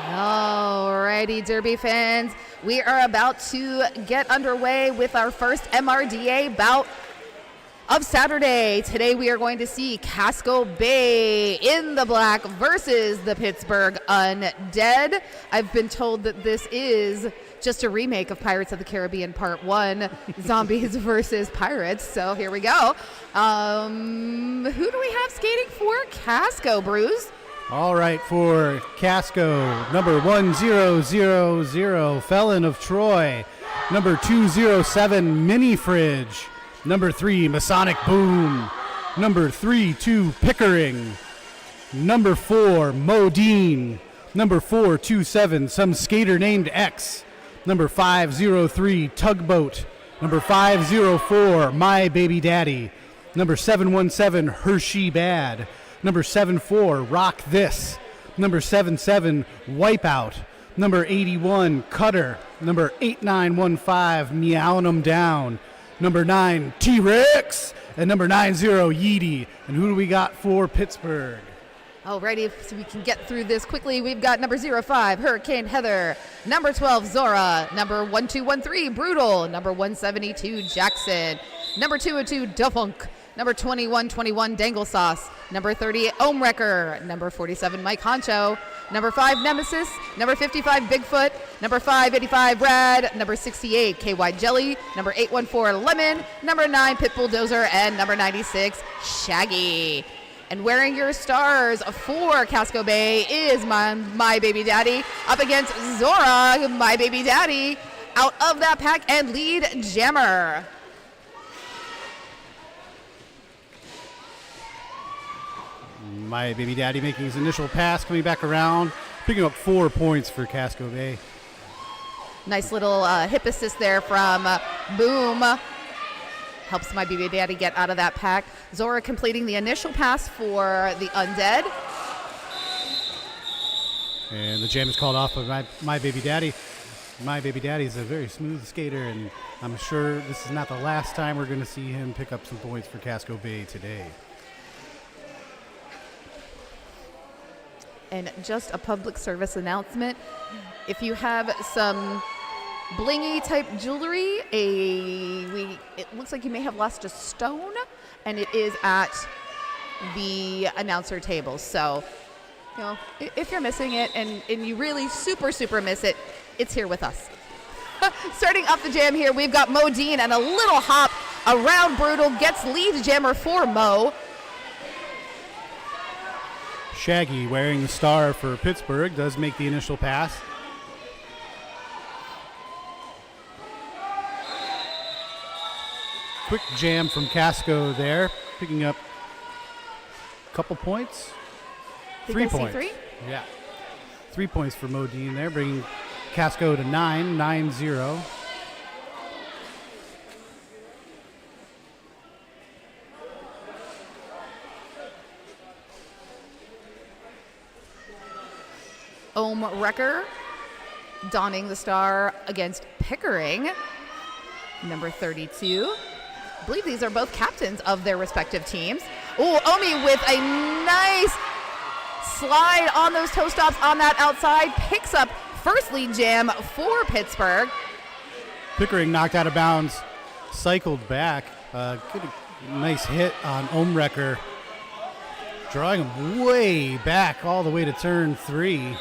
Alrighty, Derby fans, we are about to get underway with our first MRDA bout of Saturday. Today we are going to see Casco Bay in the black versus the Pittsburgh Undead. I've been told that this is just a remake of Pirates of the Caribbean Part 1, Zombies versus Pirates. So here we go. Who do we have skating for Casco, Bruce? All right, for Casco, number 1000, Felon of Troy. Number 207, Mini Fridge. Number 3, Masonic Boom. Number 32, Pickering. Number 4, Modine. Number 427, some skater named X. Number 503, Tugboat. Number 504, My Baby Daddy. Number 717, Hershey Bad. Number 74, Rock This. Number 77, Wipeout. Number 81, Cutter. Number 8915, Meowing 'em Down. Number 9, T-Rex. And number 90, Yeety. And who do we got for Pittsburgh? Alrighty, so we can get through this quickly. We've got number 05, Hurricane Heather. Number 12, Zora. Number 1213, Brutal. Number 172, Jackson. Number 202, Dufunk. Number 2121, Dangle Sauce. Number 30, Ohm Wrecker. Number 47, Mike Honcho. Number 5, Nemesis. Number 55, Bigfoot. Number 585, Rad. Number 68, KY Jelly. Number 814, Lemon. Number 9, Pit Bulldozer. And number 96, Shaggy. And wearing your stars for Casco Bay is my Baby Daddy up against Zora, My Baby Daddy, out of that pack, and lead Jammer. My Baby Daddy making his initial pass, coming back around, picking up 4 points for Casco Bay. Nice little hip assist there from Boom. Helps My Baby Daddy get out of that pack. Zora completing the initial pass for the Undead. And the jam is called off by My Baby Daddy. My Baby Daddy is a very smooth skater, and I'm sure this is not the last time we're going to see him pick up some points for Casco Bay today. And just a public service announcement. If you have some blingy type jewelry, it looks like you may have lost a stone, and it is at the announcer table. So, you know, if you're missing it and you really super miss it, it's here with us. Starting off the jam here, we've got Modine, and a little hop around Brutal gets lead jammer for Mo. Shaggy, wearing the star for Pittsburgh, does make the initial pass. Quick jam from Casco there, picking up a couple points. 3 points. 3? Yeah. 3 points for Modine there, bringing Casco to 9-0. Ohm Wrecker donning the star against Pickering, number 32. I believe these are both captains of their respective teams. Oh, Omi with a nice slide on those toe stops on that outside, picks up first lead jam for Pittsburgh. Pickering knocked out of bounds, cycled back. Good, nice hit on Ohm Wrecker, drawing him way back all the way to turn 3.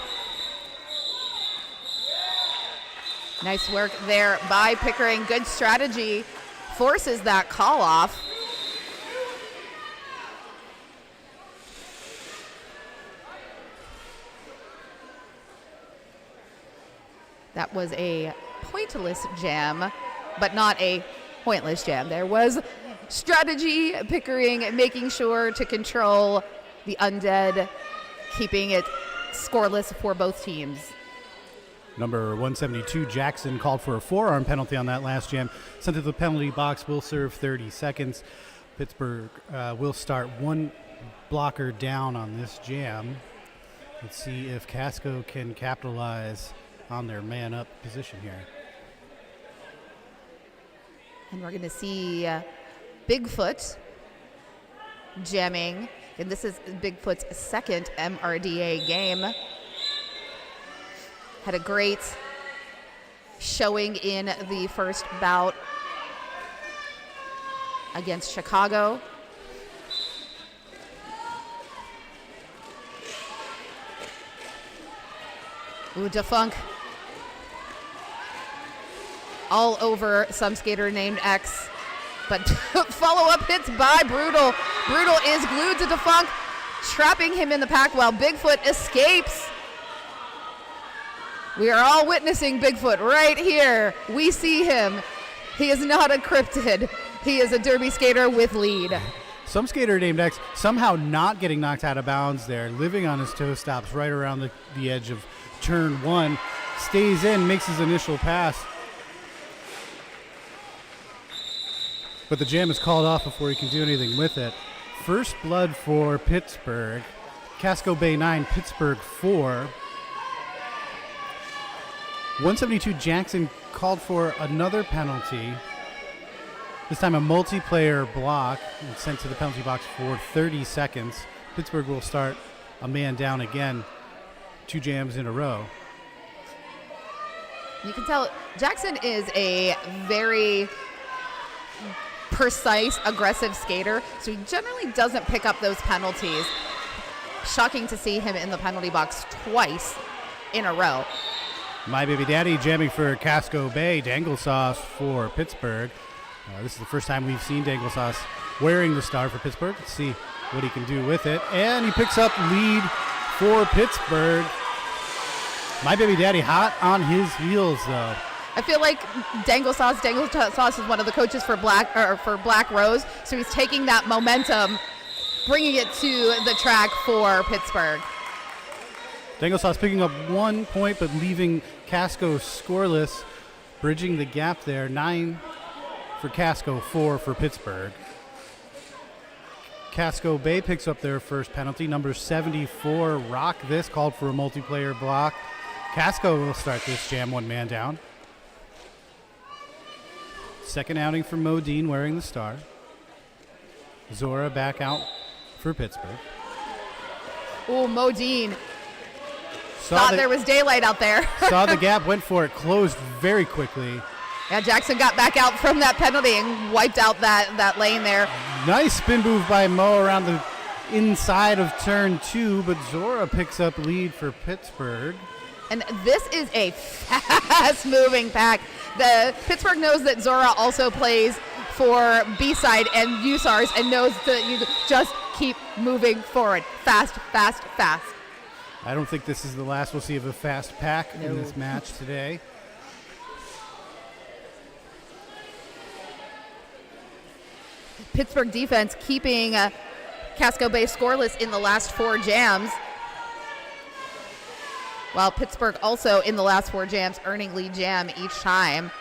Nice work there by Pickering. Good strategy. Forces that call off. That was a pointless jam, but not a pointless jam. There was strategy. Pickering making sure to control the Undead, keeping it scoreless for both teams. Number 172, Jackson, called for a forearm penalty on that last jam. Sent to the penalty box, will serve 30 seconds. Pittsburgh will start one blocker down on this jam. Let's see if Casco can capitalize on their man-up position here. And we're going to see Bigfoot jamming. And this is Bigfoot's second MRDA game. had a great showing in the first bout against Chicago. Ooh, Defunk all over some skater named X. But follow-up hits by Brutal. Brutal is glued to Defunk, trapping him in the pack while Bigfoot escapes. We are all witnessing Bigfoot right here. We see him. He is not a cryptid. He is a derby skater with lead. Some skater named X somehow not getting knocked out of bounds there, living on his toe stops right around the edge of turn 1, stays in, makes his initial pass. But the jam is called off before he can do anything with it. First blood for Pittsburgh. Casco Bay 9, Pittsburgh 4. 172 Jackson called for another penalty. This time a multiplayer block and sent to the penalty box for 30 seconds. Pittsburgh will start a man down again. 2 jams in a row. You can tell Jackson is a very precise, aggressive skater, so he generally doesn't pick up those penalties. Shocking to see him in the penalty box twice in a row. My Baby Daddy jamming for Casco Bay. Dangle Sauce for Pittsburgh. This is the first time we've seen Dangle Sauce wearing the star for Pittsburgh. Let's see what he can do with it. And he picks up lead for Pittsburgh. My Baby Daddy hot on his heels, though. I feel like Dangle Sauce is one of the coaches for Black Rose, so he's taking that momentum, bringing it to the track for Pittsburgh. Dangle Sauce picking up 1 point, but leaving Casco scoreless, bridging the gap there. 9 for Casco, 4 for Pittsburgh. Casco Bay picks up their first penalty. Number 74, Rock This, called for a multiplayer block. Casco will start this jam, 1 man down. Second outing for Modine wearing the star. Zora back out for Pittsburgh. Oh, Modine thought there was daylight out there. Saw the gap, went for it, closed very quickly. Yeah, Jackson got back out from that penalty and wiped out that lane there. Nice spin move by Mo around the inside of turn 2, but Zora picks up lead for Pittsburgh. And this is a fast-moving pack. The Pittsburgh knows that Zora also plays for B-side and USARS and knows that you just keep moving forward. Fast, fast, fast. I don't think this is the last we'll see of a fast pack in this match today. Pittsburgh defense keeping Casco Bay scoreless in the last 4 jams, while Pittsburgh also in the last 4 jams earning lead jam each time.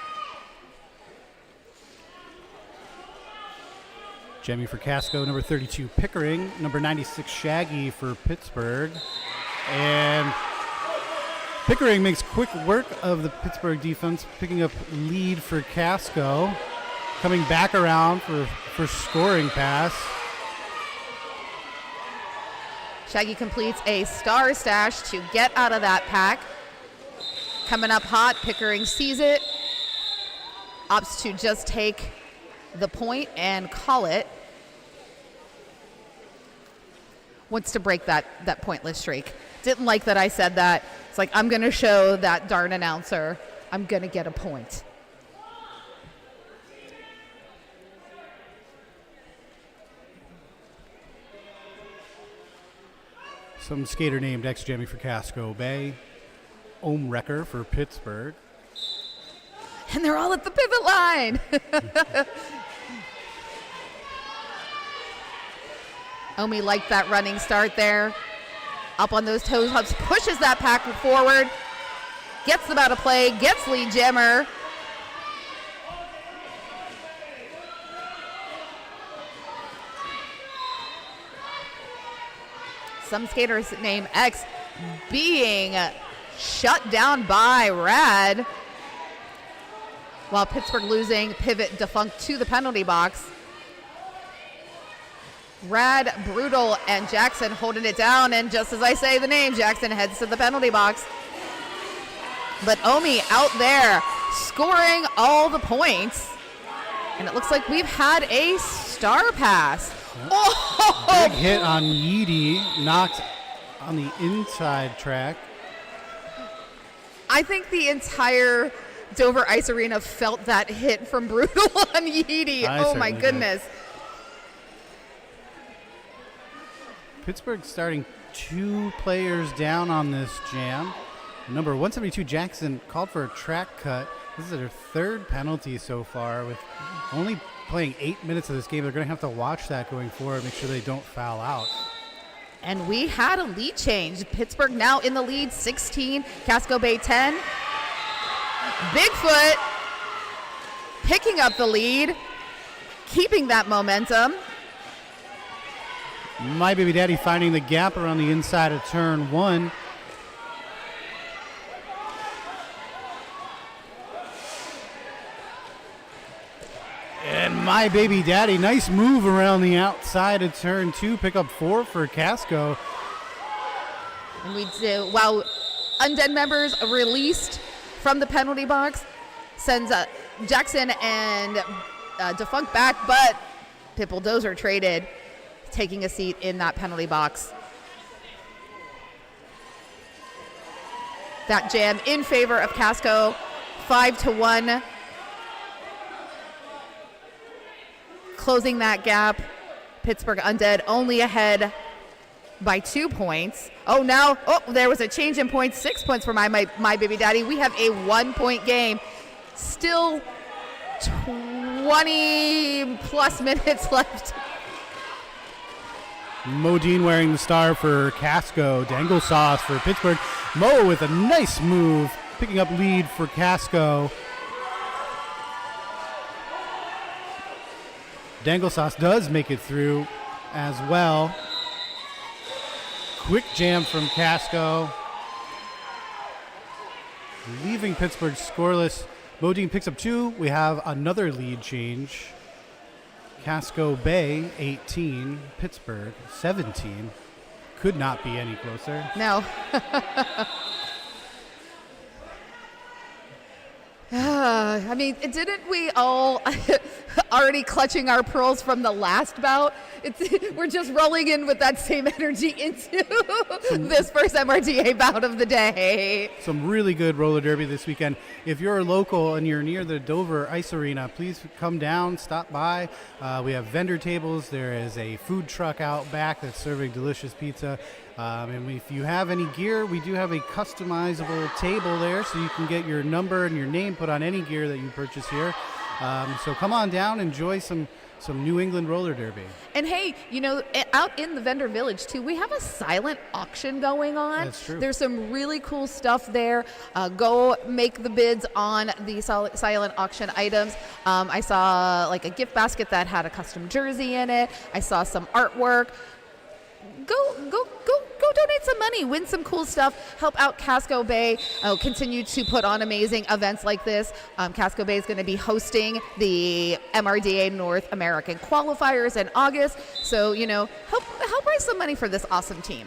Jamming for Casco, number 32 Pickering, number 96 Shaggy for Pittsburgh. And Pickering makes quick work of the Pittsburgh defense, picking up lead for Casco. Coming back around for scoring pass. Shaggy completes a star stash to get out of that pack. Coming up hot, Pickering sees it. Opts to just take the point and call it. Wants to break that pointless streak. Didn't like that I said that. It's like, I'm going to show that darn announcer I'm going to get a point. Some skater named X jamming for Casco Bay. Ohm Wrecker for Pittsburgh. And they're all at the pivot line. Omi liked that running start there. Up on those toe hubs, pushes that pack forward. Gets them out of play, gets lead jammer. Some skaters named X being shut down by Rad, while Pittsburgh losing pivot defunct to the penalty box. Rad, Brutal, and Jackson holding it down, and just as I say the name, Jackson heads to the penalty box. But Omi out there scoring all the points. And it looks like we've had a star pass. Yep. Oh! Big hit on Yeedy, knocked on the inside track. I think the entire Dover Ice Arena felt that hit from Brutal on Yeedy. Oh my goodness. Did. Pittsburgh starting 2 players down on this jam. Number 172, Jackson, called for a track cut. This is their 3rd penalty so far. With only playing 8 minutes of this game, they're going to have to watch that going forward, make sure they don't foul out. And we had a lead change. Pittsburgh now in the lead, 16, Casco Bay 10. Bigfoot picking up the lead, keeping that momentum. My Baby Daddy finding the gap around the inside of turn 1. And My Baby Daddy, nice move around the outside of turn 2, pick up 4 for Casco. And we do, while Undead members released from the penalty box, sends Jackson and Defunct back, but Pitbull Dozer traded, taking a seat in that penalty box. That jam in favor of Casco, 5-1. Closing that gap, Pittsburgh Undead only ahead by 2 points. There was a change in points, 6 points for my Baby Daddy. We have a 1-point game. Still 20 plus minutes left. Modine wearing the star for Casco. Dangle Sauce for Pittsburgh. Mo with a nice move, picking up lead for Casco. Dangle Sauce does make it through as well. Quick jam from Casco, leaving Pittsburgh scoreless. Modine picks up 2. We have another lead change. Casco Bay 18, Pittsburgh 17. Could not be any closer. No. I mean, didn't we all already clutching our pearls from the last bout? We're just rolling in with that same energy into this first MRTA bout of the day. Some really good roller derby this weekend. If you're local and you're near the Dover Ice Arena, please come down, stop by. We have vendor tables. There is a food truck out back that's serving delicious pizza. And if you have any gear, we do have a customizable table there, so you can get your number and your name put on any gear that you purchase here. So come on down, enjoy some New England roller derby. And hey, out in the vendor village too, we have a silent auction going on. That's true. There's some really cool stuff there. Go make the bids on the silent auction items. I saw like a gift basket that had a custom jersey in it. I saw some artwork. Go donate some money, win some cool stuff, help out Casco Bay, continue to put on amazing events like this. Casco Bay is going to be hosting the MRDA North American qualifiers in August. So, help raise some money for this awesome team.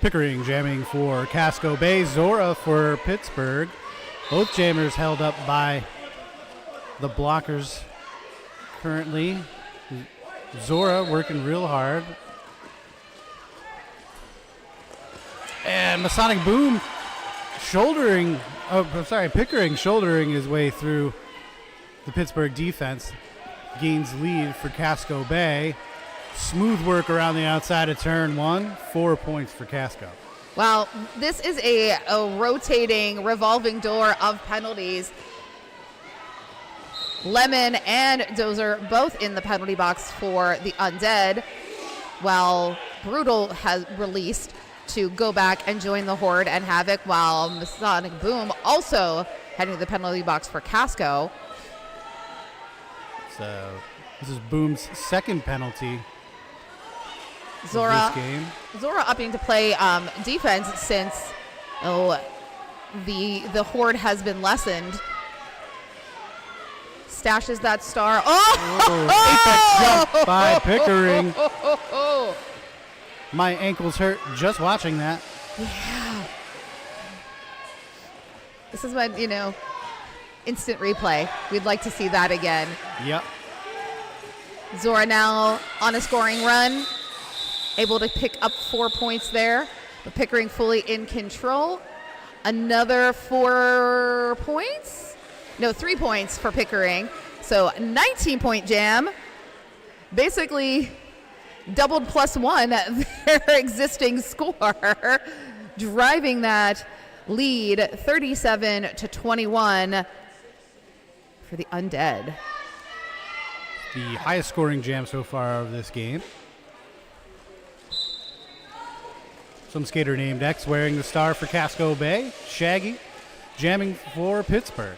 Pickering jamming for Casco Bay, Zora for Pittsburgh. Both jammers held up by the blockers currently. Zora working real hard. And Masonic Boom Pickering shouldering his way through the Pittsburgh defense. Gains lead for Casco Bay. Smooth work around the outside of turn 1. 4 points for Casco. Wow, this is a rotating, revolving door of penalties. Lemon and Dozer both in the penalty box for the Undead, while Brutal has released to go back and join the Horde and Havoc, while Masonic Boom also heading to the penalty box for Casco. So this is Boom's second penalty Zora, of this game. Zora opting to play defense since the Horde has been lessened. Stashes that star. Apex jump by Pickering. My ankles hurt just watching that. Yeah. This is when, instant replay. We'd like to see that again. Yep. Zora now on a scoring run, able to pick up 4 points there, but Pickering fully in control. Another 4 points? No, 3 points for Pickering. So 19-point jam. Basically doubled +1 at their existing score, driving that lead 37-21 for the Undead. The highest scoring jam so far of this game. Some skater named X wearing the star for Casco Bay. Shaggy jamming for Pittsburgh.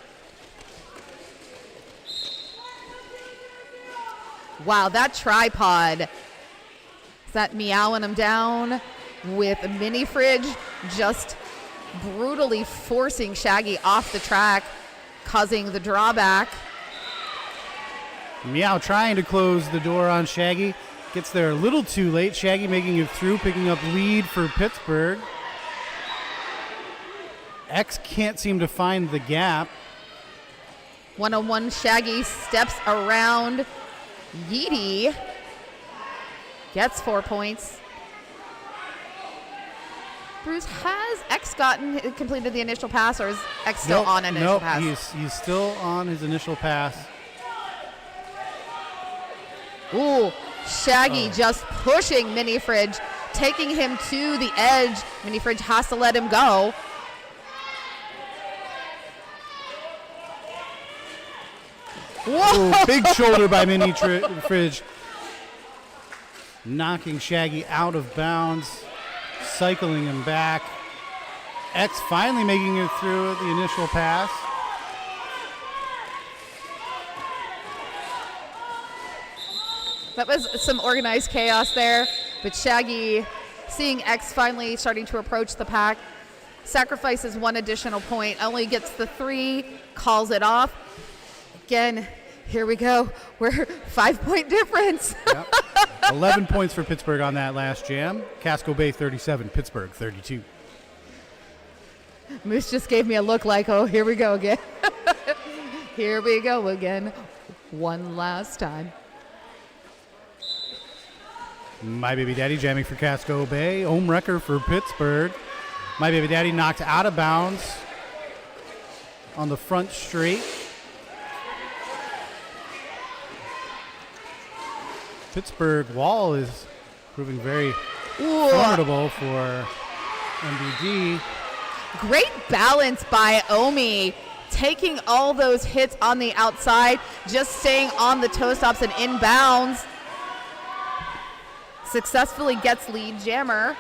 Wow, that tripod. Is that meowing him down with a mini fridge just brutally forcing Shaggy off the track, causing the drawback. Meow trying to close the door on Shaggy. Gets there a little too late. Shaggy making it through, picking up lead for Pittsburgh. X can't seem to find the gap. 101 Shaggy steps around Yeety. Gets 4 points. Bruce, has X completed the initial pass, or is X still on an initial pass? He's still on his initial pass. Ooh, Shaggy just pushing Mini Fridge, taking him to the edge. Mini Fridge has to let him go. Whoa! Ooh, big shoulder by Mini Fridge. Knocking Shaggy out of bounds, cycling him back. X finally making it through the initial pass. That was some organized chaos there, but Shaggy, seeing X finally starting to approach the pack, sacrifices 1 additional point, only gets the 3, calls it off. Again, here we go. We're 5-point difference. Yep. 11 points for Pittsburgh on that last jam. Casco Bay 37, Pittsburgh 32. Moose just gave me a look like, oh, here we go again. Here we go again. One last time. My Baby Daddy jamming for Casco Bay. Home wrecker for Pittsburgh. My Baby Daddy knocked out of bounds on the front straight. Pittsburgh wall is proving very formidable for MBD. Great balance by Omi, taking all those hits on the outside, just staying on the toe stops and inbounds. Successfully gets lead jammer.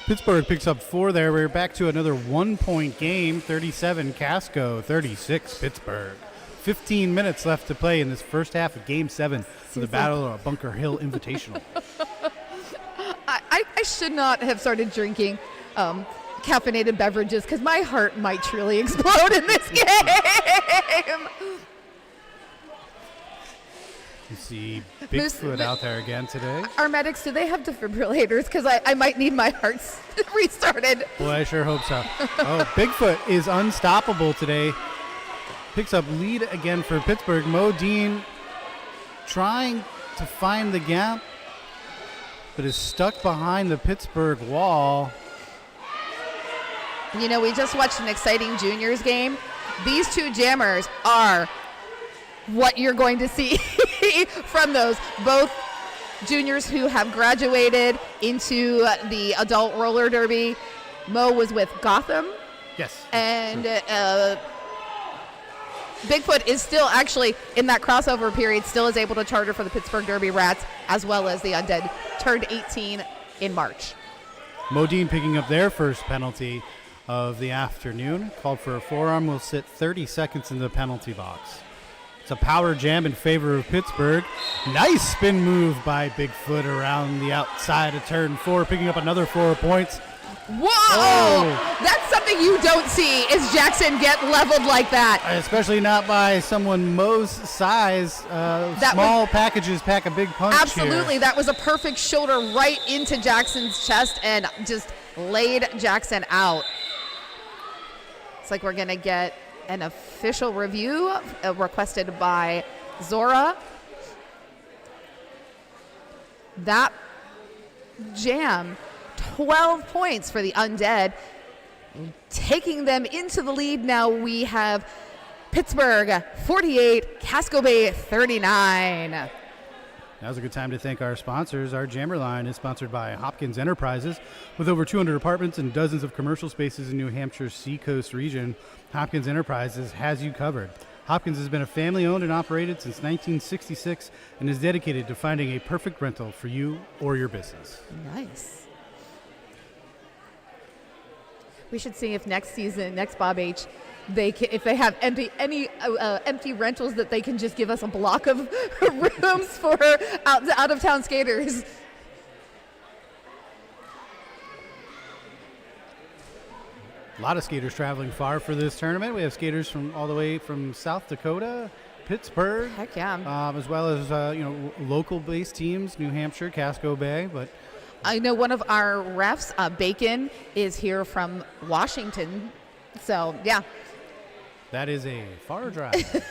Pittsburgh picks up 4 there. We're back to another 1-point game. 37 Casco, 36 Pittsburgh. 15 minutes left to play in this first half of Game 7 for the Battle of Bunker Hill Invitational. I should not have started drinking caffeinated beverages because my heart might truly explode in this game. You see Bigfoot out there again today. Our medics, do they have defibrillators? Because I might need my heart restarted. Boy, I sure hope so. Oh, Bigfoot is unstoppable today. Picks up lead again for Pittsburgh. Modine trying to find the gap, but is stuck behind the Pittsburgh wall. You know, we just watched an exciting juniors game. These two jammers are what you're going to see from those. Both juniors who have graduated into the adult roller derby. Mo was with Gotham. Yes. And Bigfoot is still actually in that crossover period, still is able to charter for the Pittsburgh Derby Rats, as well as the Undead, turned 18 in March. Modine picking up their first penalty of the afternoon. Called for a forearm, will sit 30 seconds in the penalty box. It's a power jam in favor of Pittsburgh. Nice spin move by Bigfoot around the outside of turn 4, picking up another 4 points. Whoa! Oh. That's something you don't see is Jackson get leveled like that. Especially not by someone Mo's size. Small packages pack a big punch. Absolutely. Here. That was a perfect shoulder right into Jackson's chest and just laid Jackson out. It's like we're going to get an official review requested by Zora. That jam, 12 points for the Undead. Taking them into the lead now, we have Pittsburgh 48, Casco Bay 39. Now's a good time to thank our sponsors. Our Jammer line is sponsored by Hopkins Enterprises. With over 200 apartments and dozens of commercial spaces in New Hampshire's Seacoast region, Hopkins Enterprises has you covered. Hopkins has been a family-owned and operated since 1966 and is dedicated to finding a perfect rental for you or your business. Nice. We should see if next season, next Bob H, if they have empty rentals that they can just give us a block of rooms for out of town skaters. A lot of skaters traveling far for this tournament. We have skaters from all the way from South Dakota, Pittsburgh. Heck yeah. As well as local-based teams, New Hampshire, Casco Bay, but. I know one of our refs, Bacon, is here from Washington. So, yeah. That is a far drive.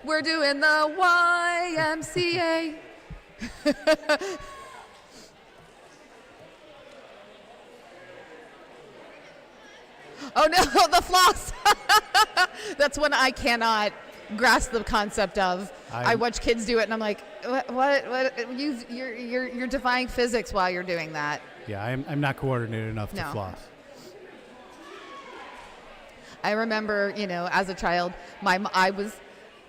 We're doing the YMCA. Oh, no, the floss. That's one I cannot grasp the concept of. I watch kids do it, and I'm like, what? You're defying physics while you're doing that. Yeah, I'm not coordinated enough to floss. I remember, as a child, I was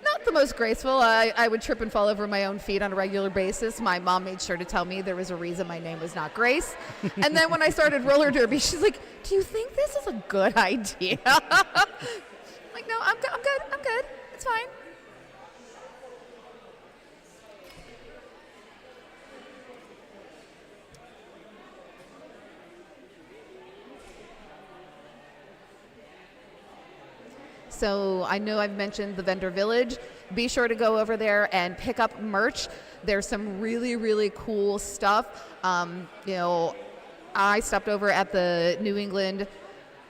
not the most graceful. I would trip and fall over my own feet on a regular basis. My mom made sure to tell me there was a reason my name was not Grace. And then when I started roller derby, she's like, do you think this is a good idea? Like, no, I'm good. It's fine. So I know I've mentioned the vendor village. Be sure to go over there and pick up merch. There's some really, really cool stuff. I stopped over at the New England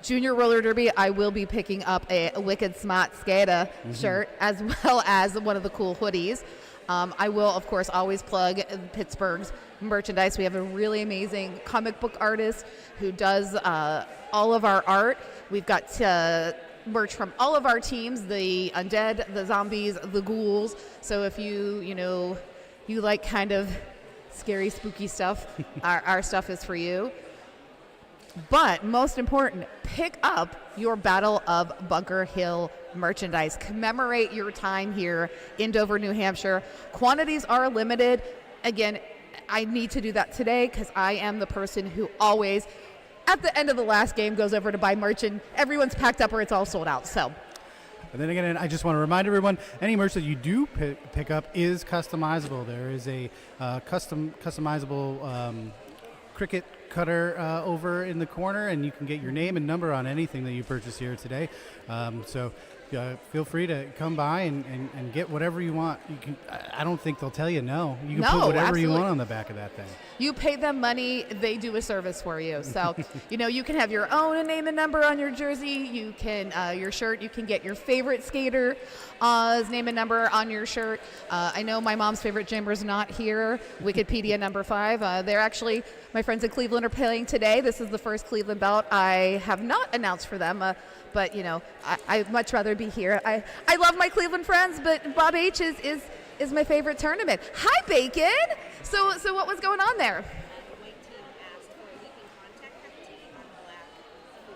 Junior Roller Derby. I will be picking up a Wicked Smart Skater shirt as well as one of the cool hoodies. I will, of course, always plug Pittsburgh's merchandise. We have a really amazing comic book artist who does all of our art. We've got merch from all of our teams, the undead, the zombies, the ghouls. So if you like kind of scary, spooky stuff, our stuff is for you. But most important, pick up your Battle of Bunker Hill merchandise. Commemorate your time here in Dover, New Hampshire. Quantities are limited. Again, I need to do that today because I am the person who always, at the end of the last game, goes over to buy merch and everyone's packed up or it's all sold out. So. And then again, I just want to remind everyone, any merch that you do pick up is customizable. There is a customizable cricket cutter over in the corner, and you can get your name and number on anything that you purchase here today. So feel free to come by and get whatever you want. I don't think they'll tell you no. You can put whatever you want on the back of that thing. You pay them money, they do a service for you. So, you can have your own name and number on your jersey. You can, your shirt, you can get your favorite skater's name and number on your shirt. I know my mom's favorite jammer's not here, Wikipedia number 5. They're actually, my friends in Cleveland are playing today. This is the first Cleveland bout I have not announced for them. But, I'd much rather be here. I love my Cleveland friends, but Bob H is my favorite tournament. Hi, Bacon. So what was going on there? The white team asked for a weekly contact from the team on black for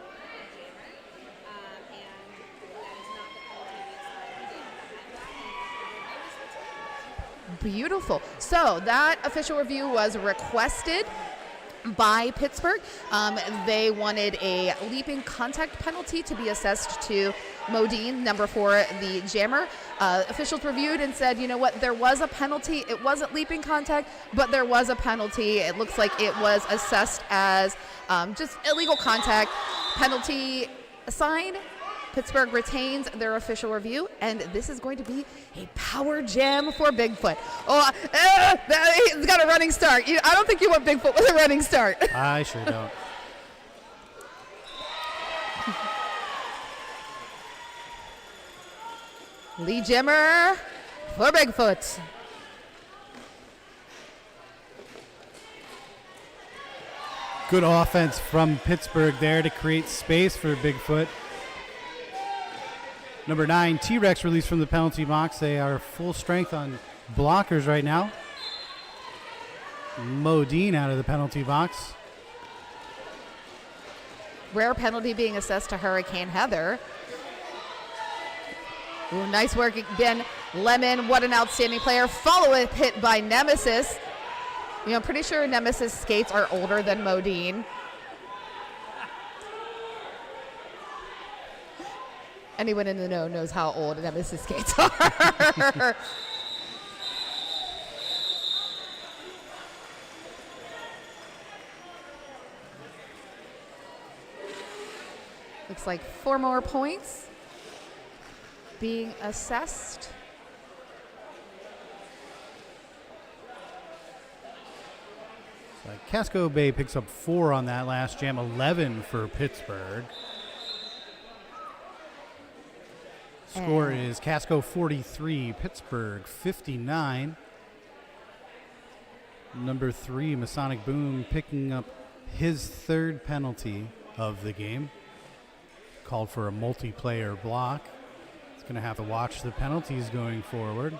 jammer, and that is not the color we decided. Beautiful. So that official review was requested by Pittsburgh. They wanted a leaping contact penalty to be assessed to Modine, number 4, the jammer. Officials reviewed and said, you know what, there was a penalty. It wasn't leaping contact, but there was a penalty. It looks like it was assessed as just illegal contact. Penalty assigned. Pittsburgh retains their official review, and this is going to be a power jam for Bigfoot. He's got a running start. I don't think you want Bigfoot with a running start. I sure don't. Lead jammer for Bigfoot. Good offense from Pittsburgh there to create space for Bigfoot. Number 9, T-Rex released from the penalty box. They are full strength on blockers right now. Modine out of the penalty box. Rare penalty being assessed to Hurricane Heather. Ooh, nice work, Ben Lemon. What an outstanding player. Follow-up hit by Nemesis. I'm pretty sure Nemesis skates are older than Modine. Anyone in the know knows how old Nemesis skates are. Looks like 4 more points being assessed. Casco Bay picks up 4 on that last jam, 11 for Pittsburgh. Score is Casco 43, Pittsburgh 59. Number 3, Masonic Boom, picking up his 3rd penalty of the game. Called for a multiplayer block. He's going to have to watch the penalties going forward.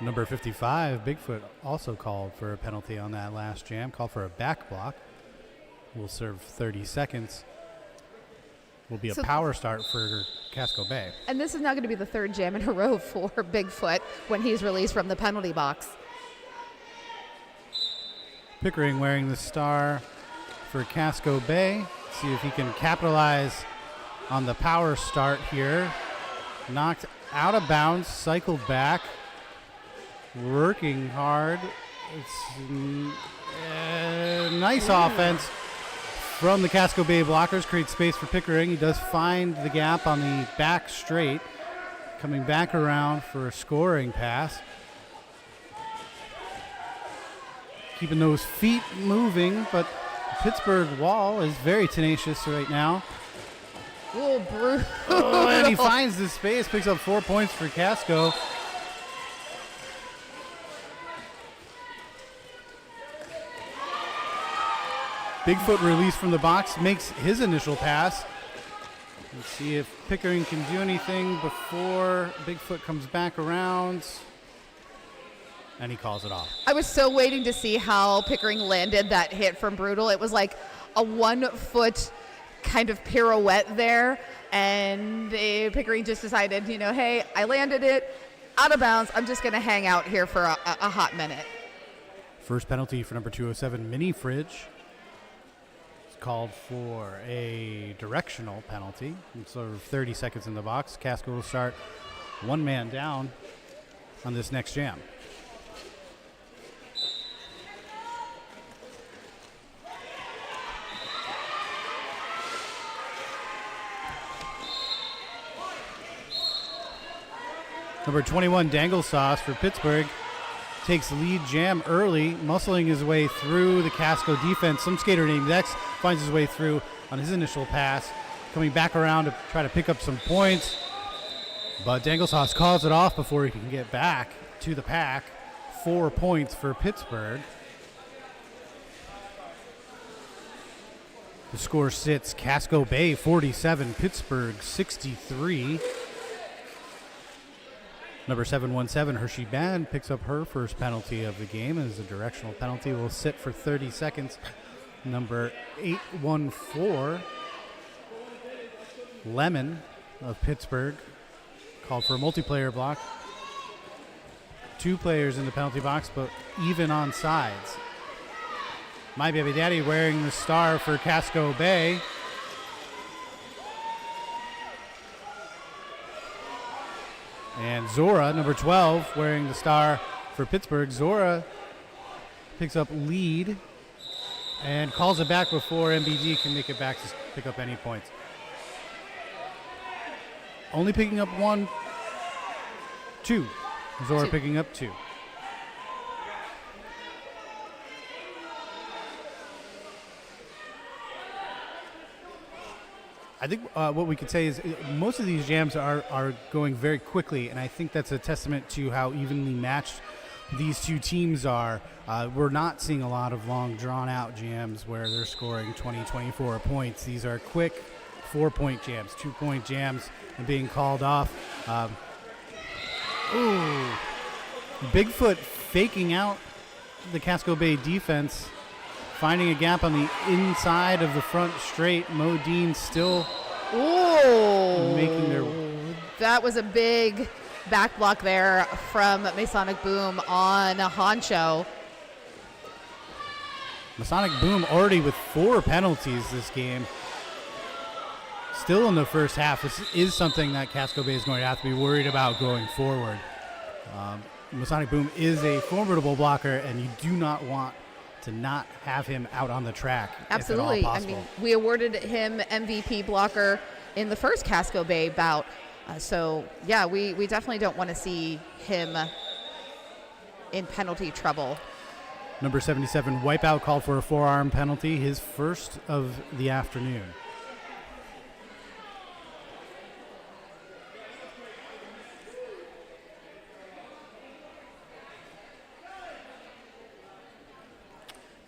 Number 55, Bigfoot, also called for a penalty on that last jam. Called for a back block. Will serve 30 seconds. Will be a power start for Casco Bay. And this is now going to be the 3rd jam in a row for Bigfoot when he's released from the penalty box. Pickering wearing the star for Casco Bay. See if he can capitalize on the power start here. Knocked out of bounds, cycled back. Working hard. It's nice offense from the Casco Bay blockers. Creates space for Pickering. He does find the gap on the back straight. Coming back around for a scoring pass. Keeping those feet moving, but the Pittsburgh wall is very tenacious right now. Oh, brutal. Oh, and he finds the space. Picks up 4 points for Casco. Bigfoot released from the box, makes his initial pass. Let's see if Pickering can do anything before Bigfoot comes back around. And he calls it off. I was so waiting to see how Pickering landed that hit from Brutal. It was like a 1-foot kind of pirouette there. And Pickering just decided, hey, I landed it out of bounds. I'm just going to hang out here for a hot minute. First penalty for number 207, Mini Fridge. Called for a directional penalty. So 30 seconds in the box. Casco will start 1 man down on this next jam. Number 21, Dangle Sauce for Pittsburgh. Takes lead jam early, muscling his way through the Casco defense. Some skater named X finds his way through on his initial pass, coming back around to try to pick up some points. But Danglesauce calls it off before he can get back to the pack. 4 points for Pittsburgh. The score sits Casco Bay 47, Pittsburgh 63. Number 717, Hershey Band, picks up her first penalty of the game as a directional penalty. Will sit for 30 seconds. Number 814, Lemon of Pittsburgh, called for a multiplayer block. 2 players in the penalty box, but even on sides. My Baby Daddy wearing the star for Casco Bay. And Zora, number 12, wearing the star for Pittsburgh. Zora picks up lead and calls it back before MBD can make it back to pick up any points. Only picking up 2. Zora picking up 2. I think what we could say is most of these jams are going very quickly, and I think that's a testament to how evenly matched these two teams are. We're not seeing a lot of long, drawn-out jams where they're scoring 20, 24 points. These are quick 4-point jams, 2-point jams, and being called off. Bigfoot faking out the Casco Bay defense, finding a gap on the inside of the front straight. Modine still making their... That was a big back block there from Masonic Boom on Honcho. Masonic Boom already with 4 penalties this game. Still in the first half. This is something that Casco Bay is going to have to be worried about going forward. Masonic Boom is a formidable blocker, and you do not want to not have him out on the track. Absolutely. If at all possible. I mean, we awarded him MVP blocker in the first Casco Bay bout. So, yeah, we definitely don't want to see him in penalty trouble. Number 77, Wipeout, called for a forearm penalty, his first of the afternoon.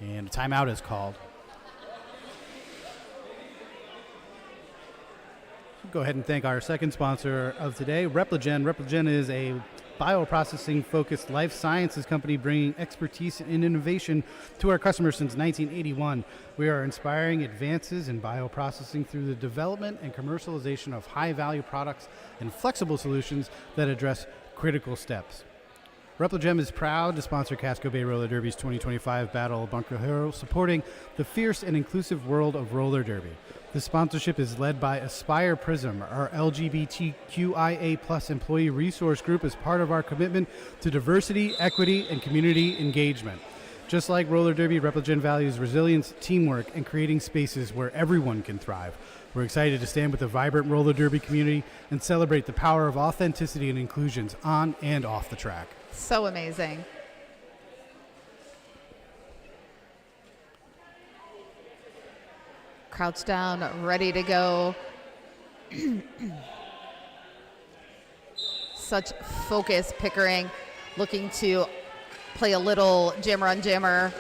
And a timeout is called. Go ahead and thank our second sponsor of today, Repligen. Repligen is a bioprocessing-focused life sciences company bringing expertise and innovation to our customers since 1981. We are inspiring advances in bioprocessing through the development and commercialization of high-value products and flexible solutions that address critical steps. Repligen is proud to sponsor Casco Bay Roller Derby's 2025 Battle of Bunker Hill, supporting the fierce and inclusive world of roller derby. The sponsorship is led by Aspire Prism, our LGBTQIA+ employee resource group, as part of our commitment to diversity, equity, and community engagement. Just like roller derby, Repligen values resilience, teamwork, and creating spaces where everyone can thrive. We're excited to stand with the vibrant roller derby community and celebrate the power of authenticity and inclusions on and off the track. So amazing. Crouch down, ready to go. Such focus, Pickering looking to play a little jammer on jammer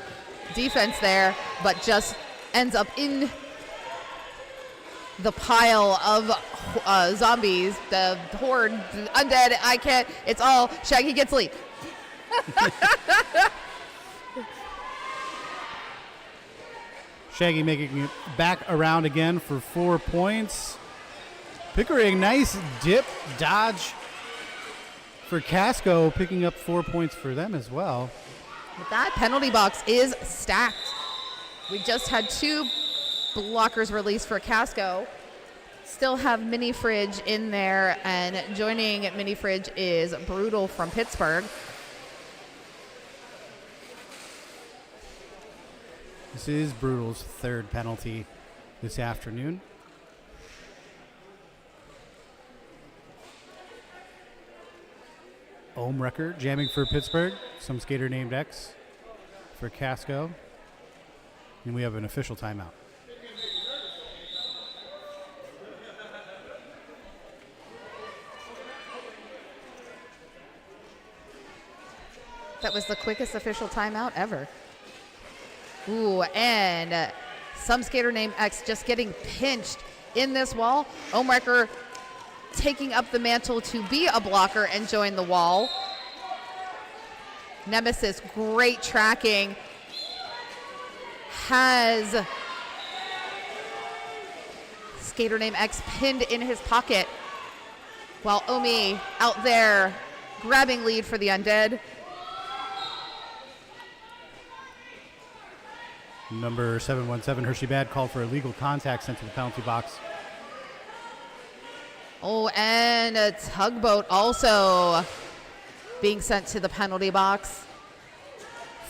defense there, but just ends up in the pile of zombies, the horde, the undead. I can't. It's all Shaggy gets lead. Shaggy making it back around again for 4 points. Pickering, nice dip dodge for Casco, picking up 4 points for them as well. But that penalty box is stacked. We just had 2 blockers released for Casco. Still have Mini Fridge in there, and joining Mini Fridge is Brutal from Pittsburgh. This is Brutal's third penalty this afternoon. Ohmrecker jamming for Pittsburgh. Some skater named X for Casco. And we have an official timeout. That was the quickest official timeout ever. Ooh, and some skater named X just getting pinched in this wall. Ohmrecker taking up the mantle to be a blocker and join the wall. Nemesis, great tracking. Has skater named X pinned in his pocket, while Omi out there grabbing lead for the Undead. Number 717, Hershey Bad, called for illegal contact sent to the penalty box. Oh, and a tugboat also being sent to the penalty box.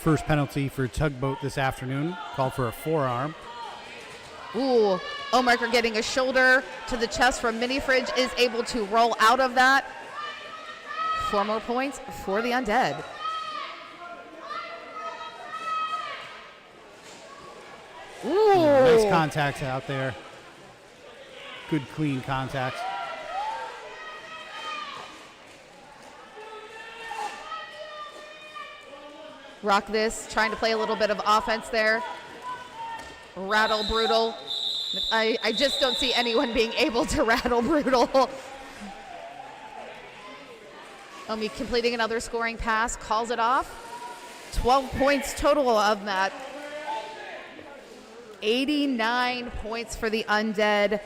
First penalty for Tugboat this afternoon, called for a forearm. Ooh, Omarker getting a shoulder to the chest from Mini Fridge, is able to roll out of that. 4 more points for the Undead. Ooh. Nice contact out there. Good, clean contact. Rock this, trying to play a little bit of offense there. Rattle Brutal. I just don't see anyone being able to rattle Brutal. Omi completing another scoring pass, calls it off. 12 points total of that. 89 points for the Undead.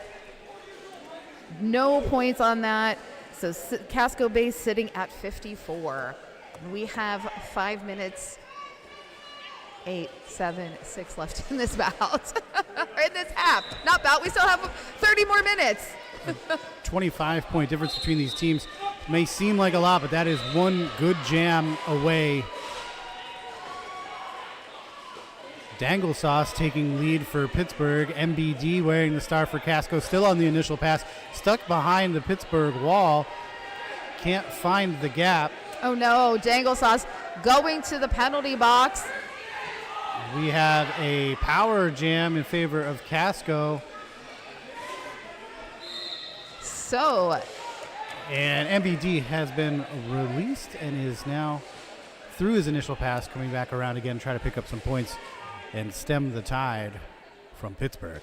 No points on that. So Casco base sitting at 54. We have 5 minutes, 8, 7, 6 left in this bout. In this half. Not bout. We still have 30 more minutes. 25-point difference between these teams may seem like a lot, but that is one good jam away. Dangle Sauce taking lead for Pittsburgh. MBD wearing the star for Casco, still on the initial pass, stuck behind the Pittsburgh wall. Can't find the gap. Oh no, Dangle Sauce going to the penalty box. We have a power jam in favor of Casco. So. And MBD has been released and is now through his initial pass, coming back around again, try to pick up some points and stem the tide from Pittsburgh.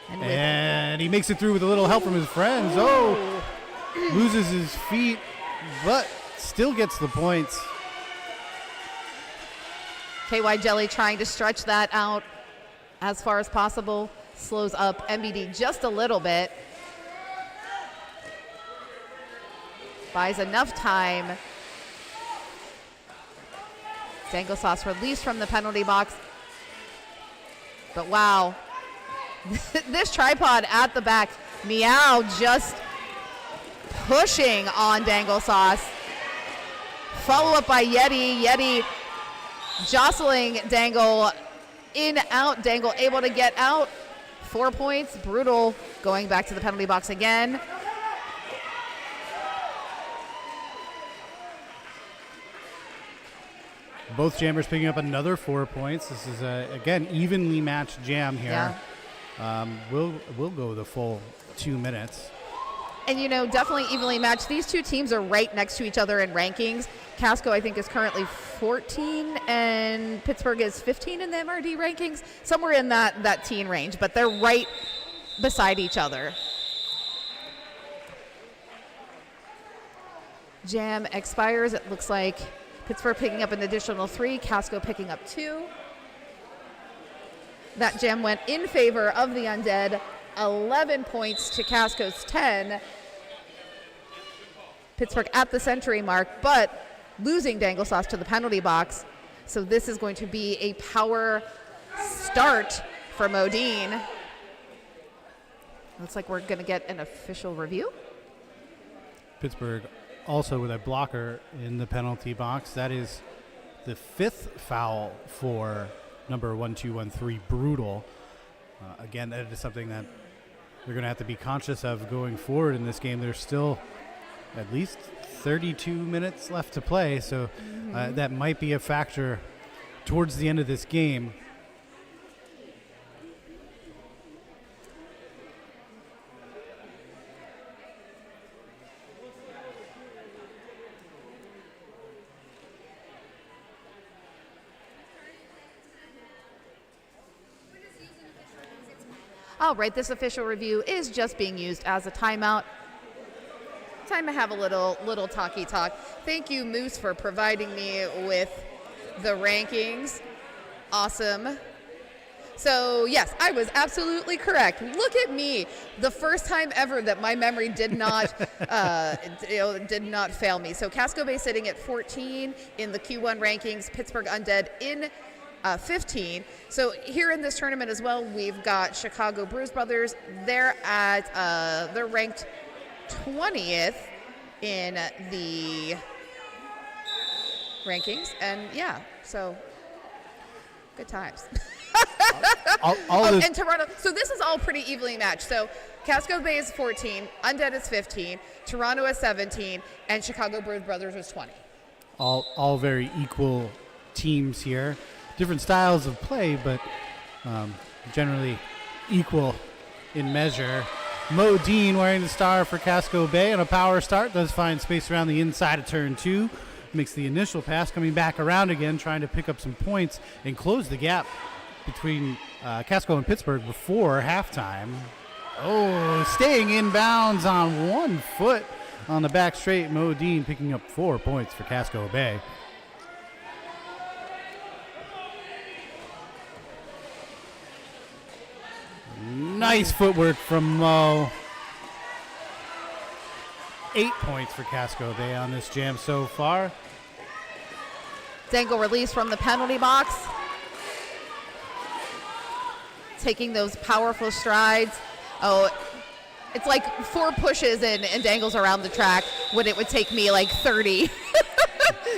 And he makes it through with a little help from his friends. Oh, loses his feet, but still gets the points. KY Jelly trying to stretch that out as far as possible. Slows up MBD just a little bit. Buys enough time. Dangle Sauce released from the penalty box. But wow. This tripod at the back. Meow just pushing on Dangle Sauce. Follow up by Yeti. Yeti jostling Dangle. In, out. Dangle able to get out. 4 points. Brutal going back to the penalty box again. Both jammers picking up another 4 points. This is, again, evenly matched jam here. Yeah. We'll go the full 2 minutes. And, you know, definitely evenly matched. These two teams are right next to each other in rankings. Casco, I think, is currently 14, and Pittsburgh is 15 in the MRD rankings, somewhere in that teen range. But they're right beside each other. Jam expires. It looks like Pittsburgh picking up an additional 3, Casco picking up 2. That jam went in favor of the Undead. 11 points to Casco's 10. Pittsburgh at the century mark, but losing Dangle Sauce to the penalty box. So this is going to be a power start for Modine. Looks like we're going to get an official review. Pittsburgh also with a blocker in the penalty box. That is the 5th foul for number 1213, Brutal. Again, that is something that they're going to have to be conscious of going forward in this game. There's still at least 32 minutes left to play, so that might be a factor towards the end of this game. All right, this official review is just being used as a timeout. Time to have a little talky talk. Thank you, Moose, for providing me with the rankings. Awesome. So yes, I was absolutely correct. Look at me, the first time ever that my memory did not did not fail me. So Casco Bay sitting at 14 in the Q1 rankings, Pittsburgh Undead in 15. So here in this tournament as well, we've got Chicago Bruise Brothers. They're ranked 20th in the rankings, and yeah, so good times. And Toronto. So this is all pretty evenly matched. So Casco Bay is 14, Undead is 15, Toronto is 17, and Chicago Bruise Brothers is 20. All very equal teams here. Different styles of play, but generally equal in measure. Mo Dean wearing the star for Casco Bay on a power start. Does find space around the inside of turn 2. Makes the initial pass, coming back around again, trying to pick up some points and close the gap between Casco and Pittsburgh before halftime. Oh, staying in bounds on 1 foot on the back straight. Mo Dean picking up 4 points for Casco Bay. Nice footwork from Mo. 8 points for Casco Bay on this jam so far. Dangle release from the penalty box. Taking those powerful strides. Oh, it's like 4 pushes and dangles around the track when it would take me like 30.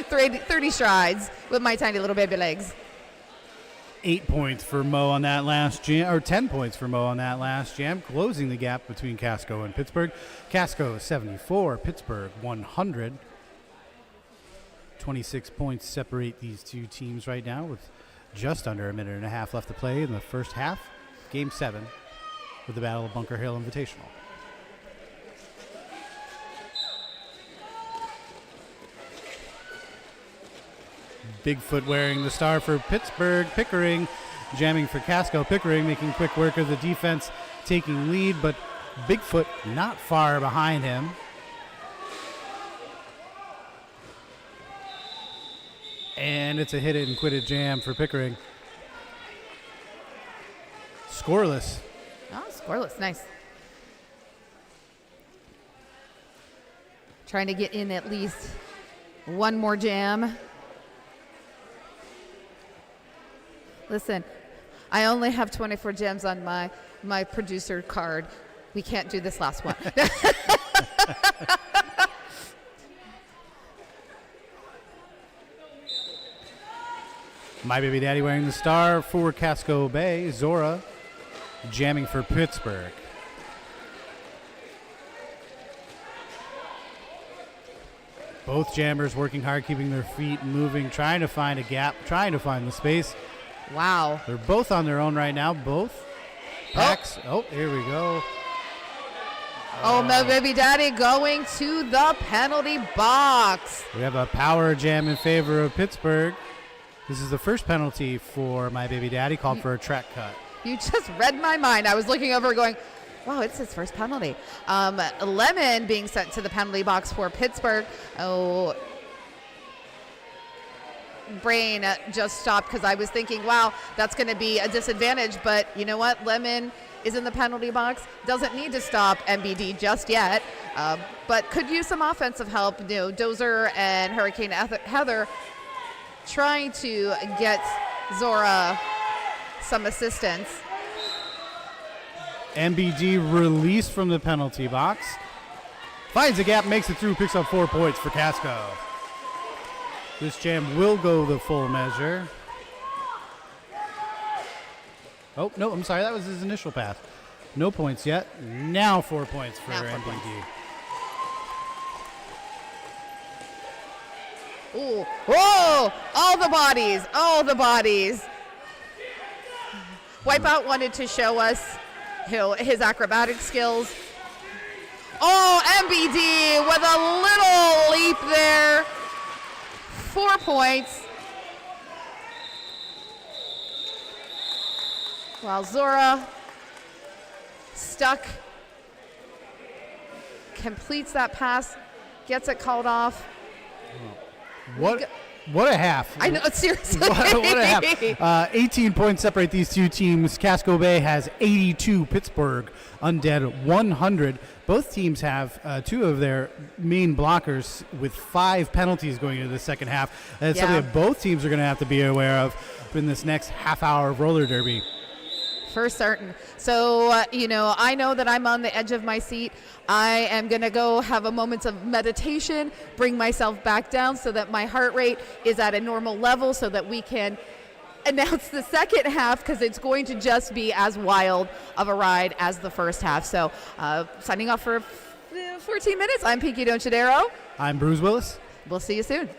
30 strides with my tiny little baby legs. 8 points for Mo on that last jam, or 10 points for Mo on that last jam, closing the gap between Casco and Pittsburgh. Casco 74, Pittsburgh 100. 26 points separate these two teams right now with just under a minute and a half left to play in the first half. Game 7 with the Battle of Bunker Hill Invitational. Bigfoot wearing the star for Pittsburgh. Pickering jamming for Casco. Pickering making quick work of the defense, taking lead, but Bigfoot not far behind him. And it's a hit it and quit it jam for Pickering. Scoreless. Oh, scoreless. Nice. Trying to get in at least one more jam. Listen, I only have 24 jams on my producer card. We can't do this last one. My Baby Daddy wearing the star for Casco Bay. Zora jamming for Pittsburgh. Both jammers working hard, keeping their feet moving, trying to find a gap, trying to find the space. Wow. They're both on their own right now. Both packs. Oh, here we go. Oh, My Baby Daddy going to the penalty box. We have a power jam in favor of Pittsburgh. This is the first penalty for My Baby Daddy, called for a track cut. You just read my mind. I was looking over going, wow, it's his first penalty. Lemon being sent to the penalty box for Pittsburgh. Oh, brain just stopped because I was thinking, wow, that's going to be a disadvantage. But you know what? Lemon is in the penalty box. Doesn't need to stop MBD just yet, but could use some offensive help. You know, Dozer and Hurricane Heather trying to get Zora some assistance. MBD released from the penalty box. Finds a gap, makes it through, picks up 4 points for Casco. This jam will go the full measure. Oh, no, I'm sorry. That was his initial pass. No points yet. Now 4 points for MBD. Ooh. Whoa! All the bodies. All the bodies. Wipeout wanted to show us his acrobatic skills. Oh, MBD with a little leap there. 4 points. While Zora stuck, completes that pass, gets it called off. What a half. I know, seriously. What a half. 18 points separate these two teams. Casco Bay has 82, Pittsburgh Undead 100. Both teams have two of their main blockers with 5 penalties going into the second half. That's something that both teams are going to have to be aware of in this next half hour of roller derby. For certain. So, I know that I'm on the edge of my seat. I am going to go have a moment of meditation, bring myself back down so that my heart rate is at a normal level so that we can announce the second half, because it's going to just be as wild of a ride as the first half. So, signing off for 14 minutes, I'm Pinky Donchadero. I'm Bruce Willis. We'll see you soon.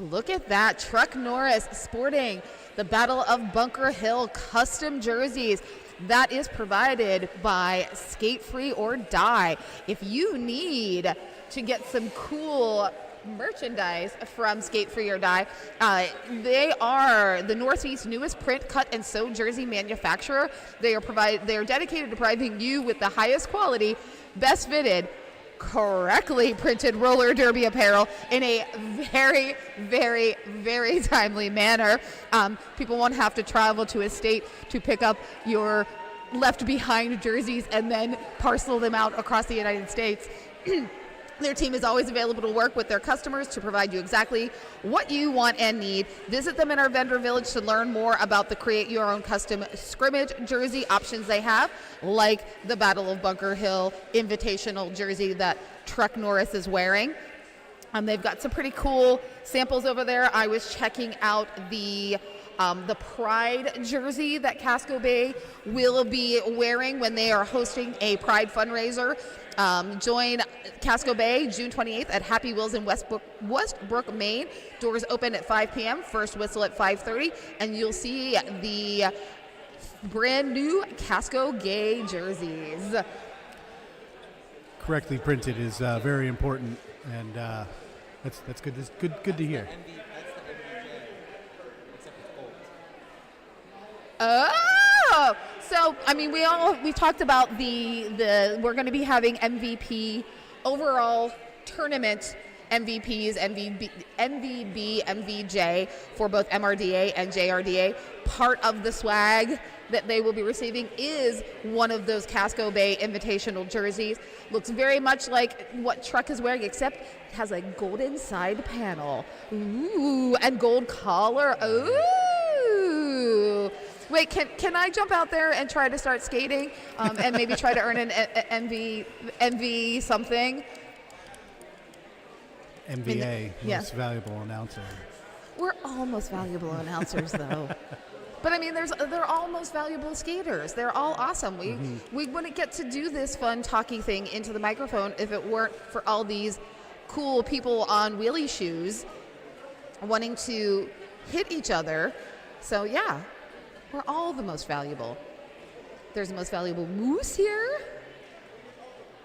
Look at that. Truck Norris sporting the Battle of Bunker Hill custom jerseys. That is provided by Skate Free or Die. If you need to get some cool merchandise from Skate Free or Die, they are the Northeast's newest print, cut, and sew jersey manufacturer. They are dedicated to providing you with the highest quality, best fitted, correctly printed roller derby apparel in a very, very, very timely manner. People won't have to travel to a state to pick up your left behind jerseys and then parcel them out across the United States. Their team is always available to work with their customers to provide you exactly what you want and need. Visit them in our vendor village to learn more about the create your own custom scrimmage jersey options they have, like the Battle of Bunker Hill invitational jersey that Truck Norris is wearing. They've got some pretty cool samples over there. I was checking out the Pride jersey that Casco Bay will be wearing when they are hosting a Pride fundraiser. Join Casco Bay June 28th at Happy Wheels in Westbrook, Maine. Doors open at 5 p.m., first whistle at 5:30, and you'll see the brand new Casco Gay jerseys. Correctly printed is very important, and that's good. That's good to hear. Oh, so I mean, we talked about the we're going to be having MVP overall tournament MVPs, MVB, MVJ for both MRDA and JRDA. Part of the swag that they will be receiving is one of those Casco Bay invitational jerseys. Looks very much like what Truck is wearing, except it has a golden side panel. Ooh, and gold collar. Ooh. Wait, can I jump out there and try to start skating and maybe try to earn an MV something? MVA, yes. Most valuable announcer. We're all most valuable announcers, though. But I mean, they're all most valuable skaters. They're all awesome. We wouldn't get to do this fun talking thing into the microphone if it weren't for all these cool people on wheelie shoes wanting to hit each other. So yeah. We're all the most valuable. There's the most valuable moose here.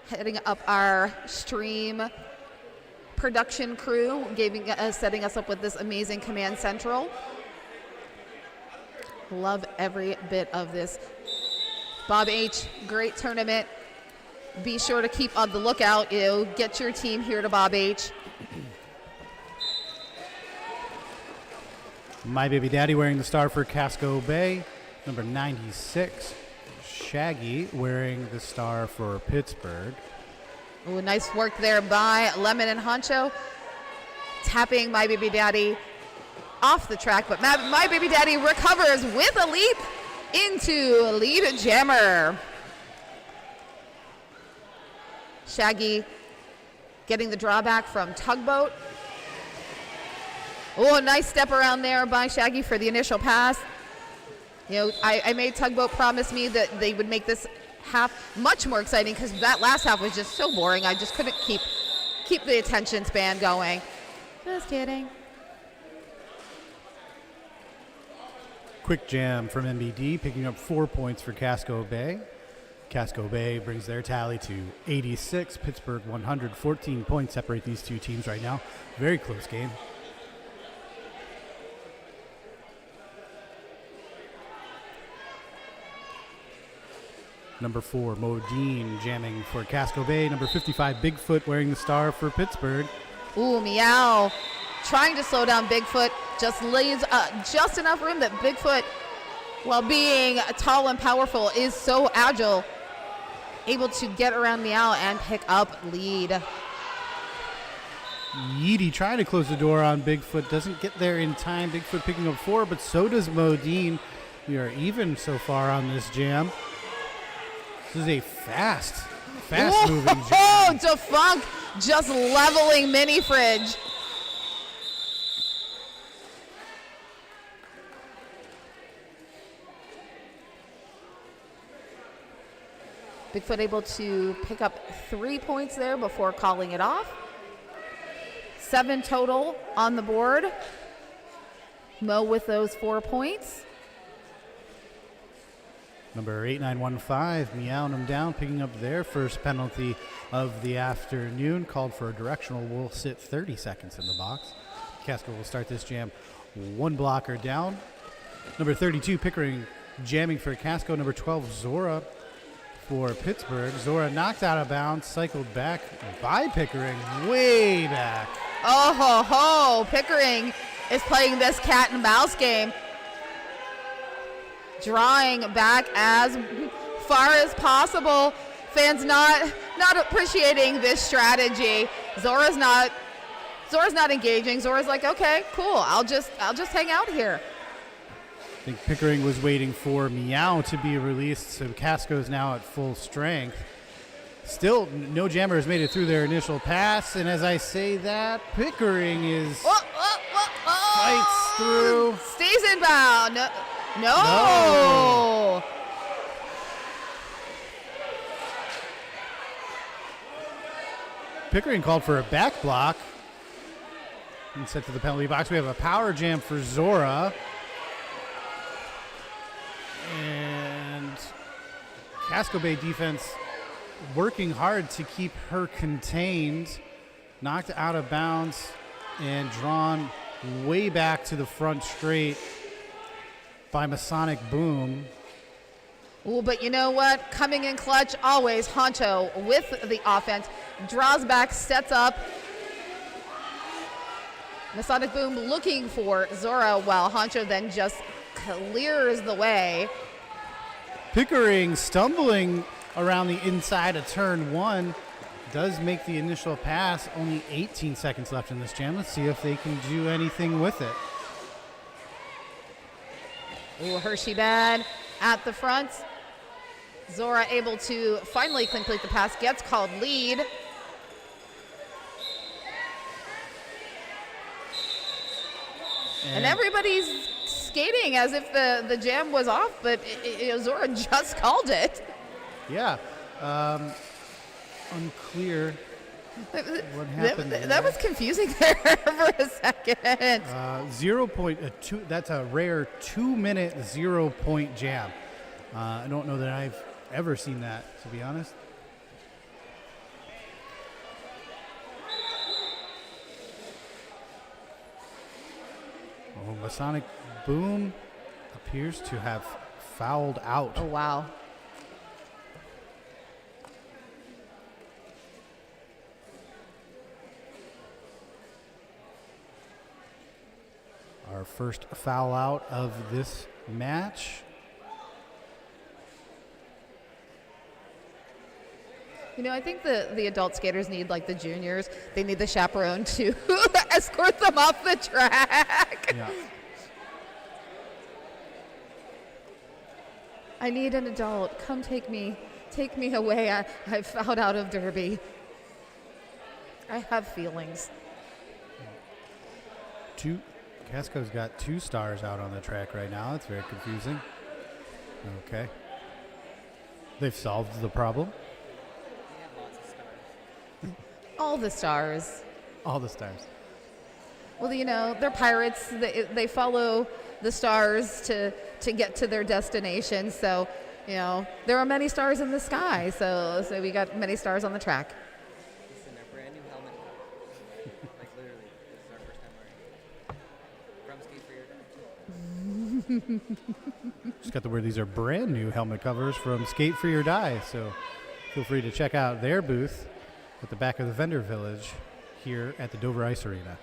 Heading up our stream production crew, setting us up with this amazing command central. Love every bit of this. Bob H., great tournament. Be sure to keep on the lookout. Get your team here to Bob H. My Baby Daddy wearing the star for Casco Bay. Number 96, Shaggy wearing the star for Pittsburgh. Ooh, nice work there by Lemon and Honcho. Tapping My Baby Daddy off the track, but My Baby Daddy recovers with a leap into lead jammer. Shaggy getting the drawback from Tugboat. Oh, nice step around there by Shaggy for the initial pass. I made Tugboat promise me that they would make this half much more exciting because that last half was just so boring. I just couldn't keep the attention span going. Just kidding. Quick jam from MBD, picking up 4 points for Casco Bay. Casco Bay brings their tally to 86. Pittsburgh 114 points separate these two teams right now. Very close game. Number 4, Modine jamming for Casco Bay. Number 55, Bigfoot wearing the star for Pittsburgh. Ooh, Meow trying to slow down Bigfoot. Just leaves just enough room that Bigfoot, while being tall and powerful, is so agile, able to get around Meow and pick up lead. Yeedy trying to close the door on Bigfoot. Doesn't get there in time. Bigfoot picking up 4, but so does Modine. We are even so far on this jam. This is a fast moving jam. Oh, Defunk just leveling Mini Fridge. Bigfoot able to pick up 3 points there before calling it off. 7 total on the board. Mo with those 4 points. Number 8915, meowing them down, picking up their first penalty of the afternoon. Called for a directional, will sit 30 seconds in the box. Casco will start this jam 1 blocker down. Number 32, Pickering, jamming for Casco. Number 12, Zora for Pittsburgh. Zora knocked out of bounds, cycled back by Pickering, way back. Oh ho ho! Pickering is playing this cat and mouse game, drawing back as far as possible. Fans not appreciating this strategy. Zora's not engaging. Zora's like, okay, cool. I'll just hang out here. I think Pickering was waiting for Meow to be released, so Casco's now at full strength. Still, no jammer has made it through their initial pass, and as I say that, Pickering is fights through. Stays inbound. No. Pickering called for a back block. And set to the penalty box. We have a power jam for Zora. And Casco Bay defense working hard to keep her contained. Knocked out of bounds and drawn way back to the front straight by Masonic Boom. Ooh, but you know what? Coming in clutch always. Honcho with the offense. Draws back, sets up. Masonic Boom looking for Zora, while Honcho then just clears the way. Pickering stumbling around the inside of turn 1. Does make the initial pass. Only 18 seconds left in this jam. Let's see if they can do anything with it. Ooh, Hershey bad at the front. Zora able to finally complete the pass, gets called lead. And everybody's skating as if the jam was off, but Zora just called it. Yeah. Unclear what happened there. That was confusing there for a second. 0.2. That's a rare 2-minute 0-point jam. I don't know that I've ever seen that, to be honest. Oh, Masonic Boom appears to have fouled out. Oh, wow. Our first foul out of this match. You know, I think the adult skaters need, like the juniors, they need the chaperone to escort them off the track. Yeah. I need an adult. Come take me away. I fouled out of Derby. I have feelings. Casco's got 2 stars out on the track right now. It's very confusing. Okay. They've solved the problem. All the stars. All the stars. Well, you know, they're pirates. They follow the stars to get to their destination. So, you know, there are many stars in the sky. So we got many stars on the track. Listen, our brand new helmet. Like literally, this is our first time wearing it. From Skate for Your Die. Just got the word these are brand new helmet covers from Skate for Your Die. So feel free to check out their booth at the back of the vendor village here at the Dover Ice Arena.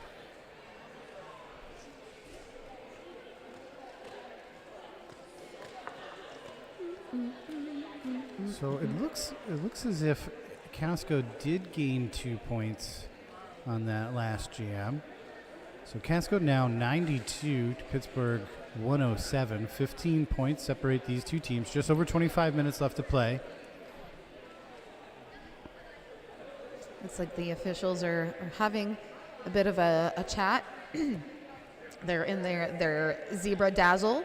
So it looks as if Casco did gain 2 points on that last jam. So Casco now 92 to Pittsburgh 107. 15 points separate these two teams. Just over 25 minutes left to play. Looks like the officials are having a bit of a chat. They're in their zebra dazzle.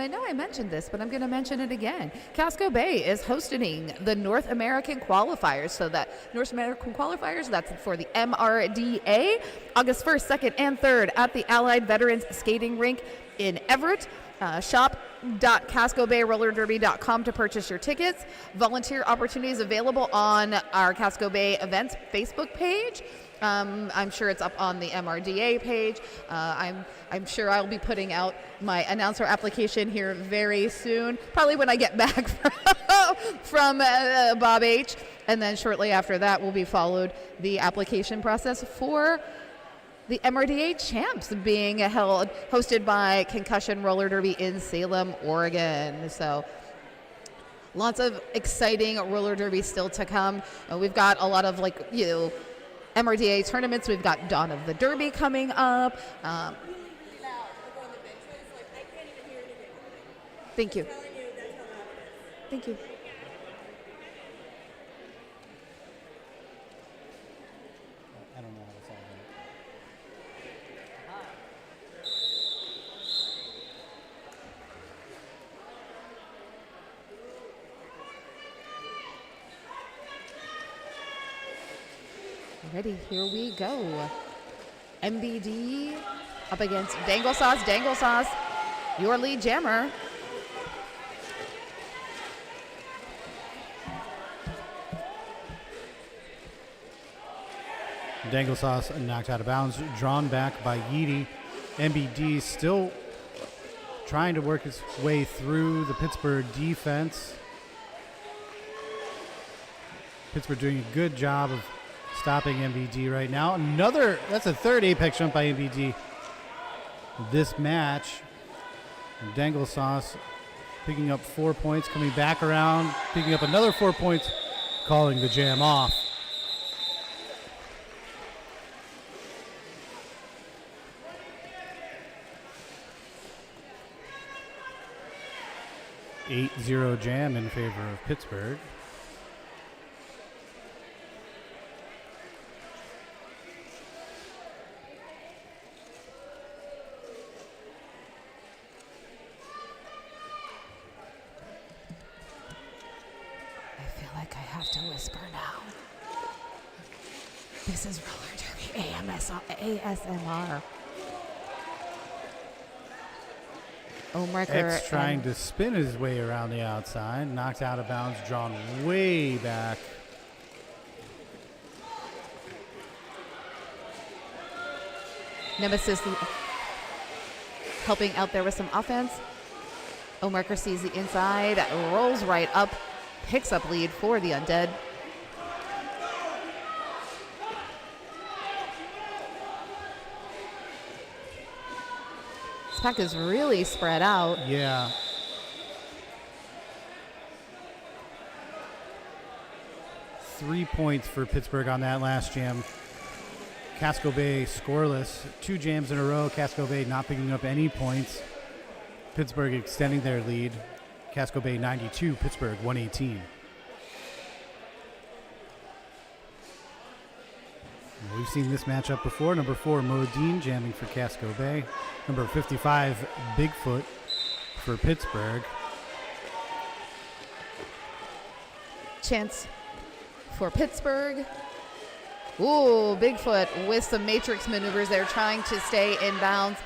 I know I mentioned this, but I'm going to mention it again. Casco Bay is hosting the North American qualifiers. So that North American qualifiers, that's for the MRDA, August 1st, 2nd, and 3rd at the Allied Veterans Skating Rink in Everett. Shop.cascobayrollerderby.com to purchase your tickets. Volunteer opportunities available on our Casco Bay Events Facebook page. I'm sure it's up on the MRDA page. I'm sure I'll be putting out my announcer application here very soon, probably when I get back from Bob H. And then shortly after that will be followed the application process for the MRDA Champs being hosted by Concussion Roller Derby in Salem, Oregon. So lots of exciting roller derby still to come. We've got a lot of MRDA tournaments. We've got Dawn of the Derby coming up. Thank you. Thank you. I don't know how to solve that. Ready, here we go. MBD up against Dangle Sauce. Dangle Sauce, your lead jammer. Dangle Sauce knocked out of bounds, drawn back by Yeedy. MBD still trying to work his way through the Pittsburgh defense. Pittsburgh doing a good job of stopping MBD right now. That's a third apex jump by MBD this match. And Dangle Sauce picking up 4 points, coming back around, picking up another 4 points, calling the jam off. 8-0 jam in favor of Pittsburgh. I feel like I have to whisper now. This is Roller Derby ASMR. Omricker X trying to spin his way around the outside, knocked out of bounds, drawn way back. Nemesis helping out there with some offense. Omricker sees the inside, rolls right up, picks up lead for the Undead. This pack is really spread out. Yeah. Three points for Pittsburgh on that last jam. Casco Bay scoreless. 2 jams in a row. Casco Bay not picking up any points. Pittsburgh extending their lead. Casco Bay 92, Pittsburgh 118. We've seen this matchup before. Number 4, Modine jamming for Casco Bay. Number 55, Bigfoot for Pittsburgh. Chance for Pittsburgh. Ooh, Bigfoot with some matrix maneuvers there, trying to stay in bounds.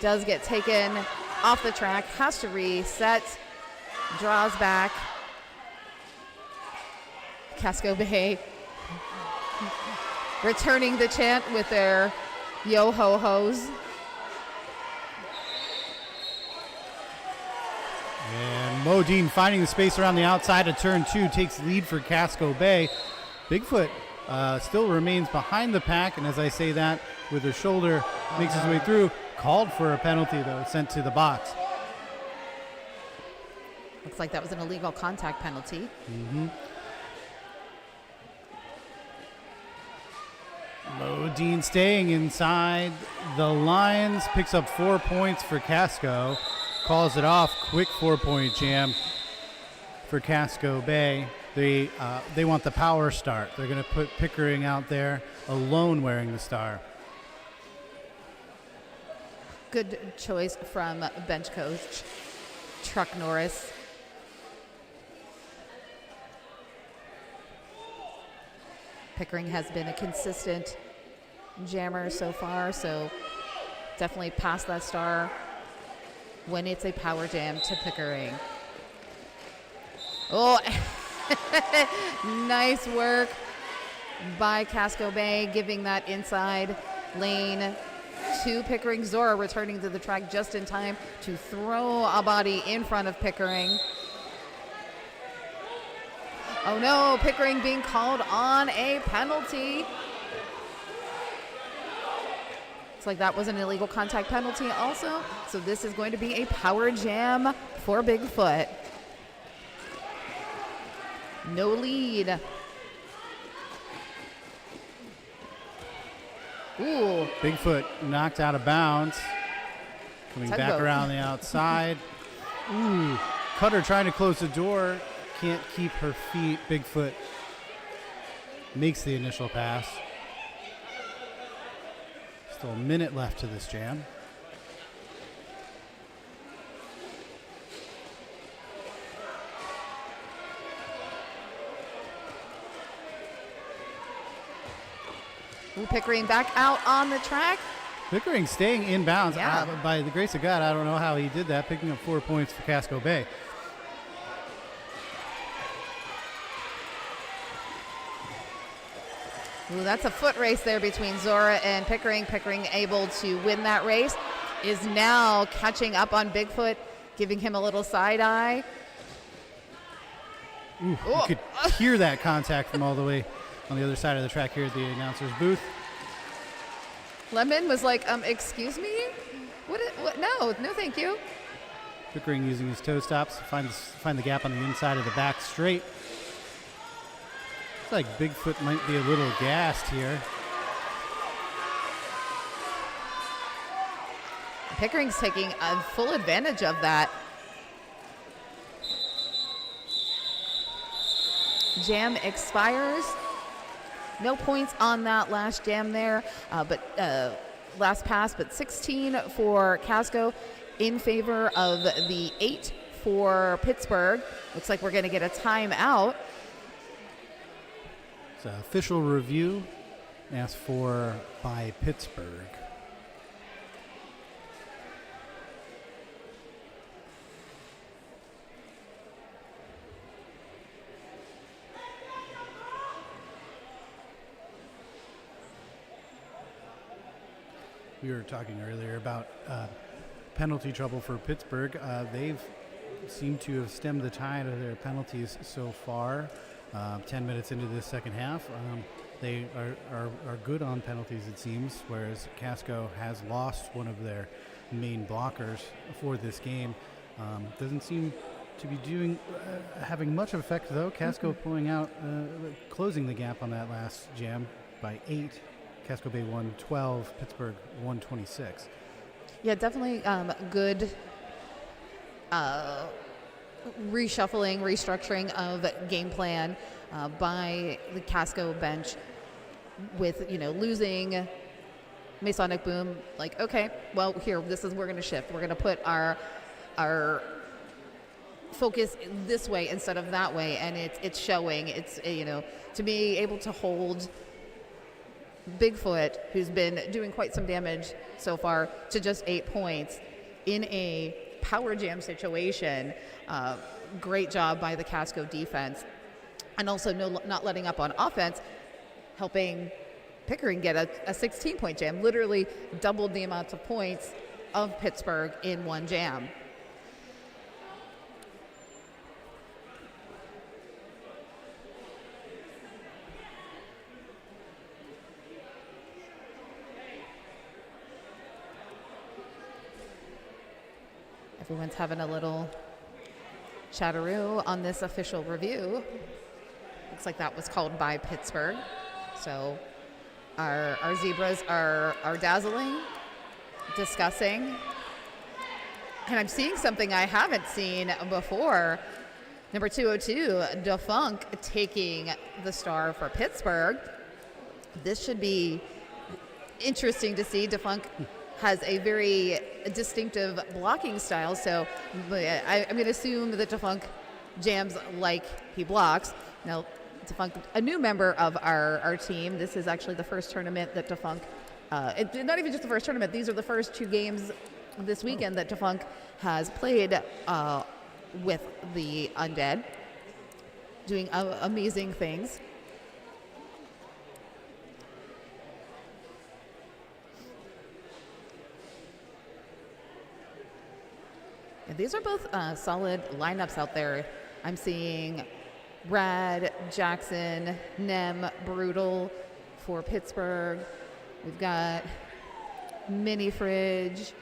Does get taken off the track, has to reset, draws back. Casco Bay returning the chant with their yo-ho-hos. And Modine finding the space around the outside of turn 2 takes lead for Casco Bay. Bigfoot still remains behind the pack, and as I say that, with her shoulder, makes his way through. Called for a penalty, though, sent to the box. Looks like that was an illegal contact penalty. Mm-hmm. Modine staying inside the lines, picks up 4 points for Casco, calls it off. Quick 4-point jam for Casco Bay. They want the power start. They're going to put Pickering out there alone wearing the star. Good choice from bench coach Truck Norris. Pickering has been a consistent jammer so far, so definitely pass that star when it's a power jam to Pickering. Oh, nice work by Casco Bay, giving that inside lane to Pickering. Zora returning to the track just in time to throw a body in front of Pickering. Oh no, Pickering being called on a penalty. Looks like that was an illegal contact penalty also. So this is going to be a power jam for Bigfoot. No lead. Ooh. Bigfoot knocked out of bounds. Coming back Tugboat. around the outside. Ooh. Cutter trying to close the door. Can't keep her feet. Bigfoot makes the initial pass. Still a minute left to this jam. Ooh, Pickering back out on the track. Pickering staying inbounds. Yeah. By the grace of God, I don't know how he did that, picking up 4 points for Casco Bay. Ooh, that's a foot race there between Zora and Pickering. Pickering able to win that race, is now catching up on Bigfoot, giving him a little side eye. Ooh, Oh. you could hear that contact from all the way on the other side of the track here at the announcer's booth. Lemon was like, excuse me? What? No, thank you. Pickering using his toe stops to find the gap on the inside of the back straight. Looks like Bigfoot might be a little gassed here. Pickering's taking a full advantage of that. Jam expires. No points on that last jam there, last pass, but 16 for Casco in favor of the 8 for Pittsburgh. Looks like we're going to get a timeout. It's an official review asked for by Pittsburgh. We were talking earlier about penalty trouble for Pittsburgh. They've seemed to have stemmed the tide of their penalties so far. 10 minutes into this second half, they are good on penalties, it seems, whereas Casco has lost one of their main blockers for this game. Doesn't seem to be having much effect, though. Casco pulling out, closing the gap on that last jam by 8. Casco Bay 112, Pittsburgh 126. Yeah, definitely good reshuffling, restructuring of game plan by the Casco bench with, losing Masonic Boom. Like, okay, well, here, we're going to shift. We're going to put our focus this way instead of that way, and it's showing. It's, to be able to hold Bigfoot, who's been doing quite some damage so far, to just 8 points in a power jam situation. Great job by the Casco defense, and also not letting up on offense, helping Pickering get a 16-point jam, literally doubled the amount of points of Pittsburgh in one jam. Everyone's having a little chatteroo on this official review. Looks like that was called by Pittsburgh. So our zebras are dazzling, discussing. And I'm seeing something I haven't seen before. Number 202, Defunk, taking the star for Pittsburgh. This should be interesting to see. Defunk has a very distinctive blocking style. So I'm going to assume that Defunk jams like he blocks. Now, Defunk, a new member of our team. This is actually the first tournament that Defunk, not even just the first tournament, these are the first 2 games this weekend that Defunk has played with the Undead, doing amazing things. And these are both solid lineups out there. I'm seeing Brad, Jackson, Nem, Brutal for Pittsburgh. We've got Mini Fridge,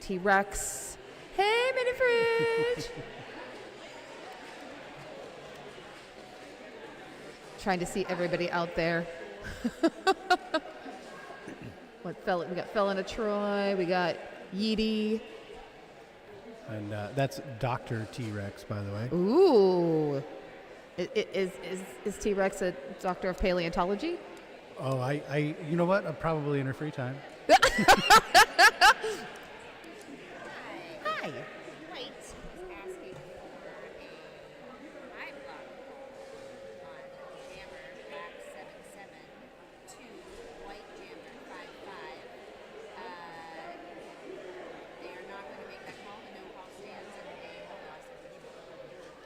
T-Rex. Hey, Mini Fridge! Trying to see everybody out there. We got Felina Troy, we got Yeety. And that's Dr. T-Rex, by the way. Ooh. Is T-Rex a doctor of paleontology? Oh, I you know what? Probably in her free time. Hi. White is asking for a high block on jammer black 7-7 to white jammer 5-5. They are not going to make that call. The no call stands, and they have lost their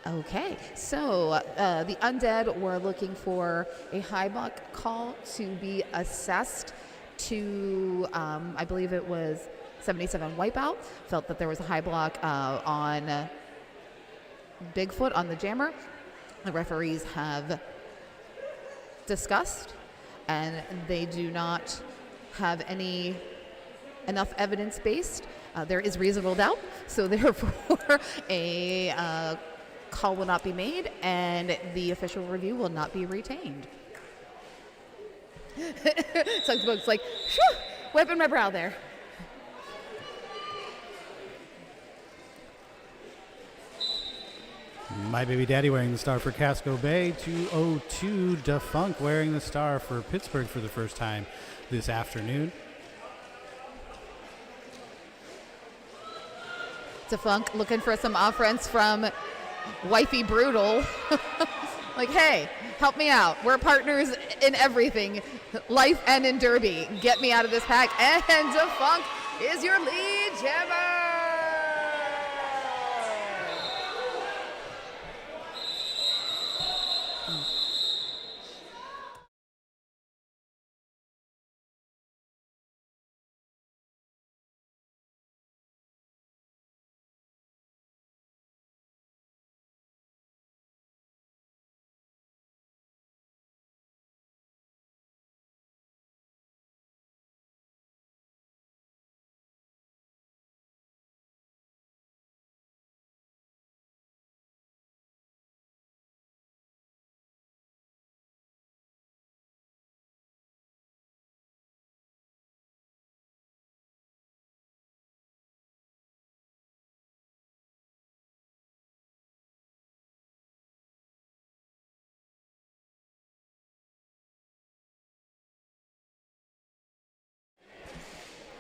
control. Okay, so the Undead were looking for a high block call to be assessed to, I believe it was 77 Wipeout. Felt that there was a high block on Bigfoot on the jammer. The referees have discussed, and they do not have enough evidence based. There is reasonable doubt, so therefore a call will not be made, and the official review will not be retained. So it's like, whew, wiping my brow there. My Baby Daddy wearing the star for Casco Bay. 202 Defunk wearing the star for Pittsburgh for the first time this afternoon. Defunk looking for some offense from Wifey Brutal. Like, hey, help me out. We're partners in everything, life and in Derby. Get me out of this pack. And Defunk is your lead jammer.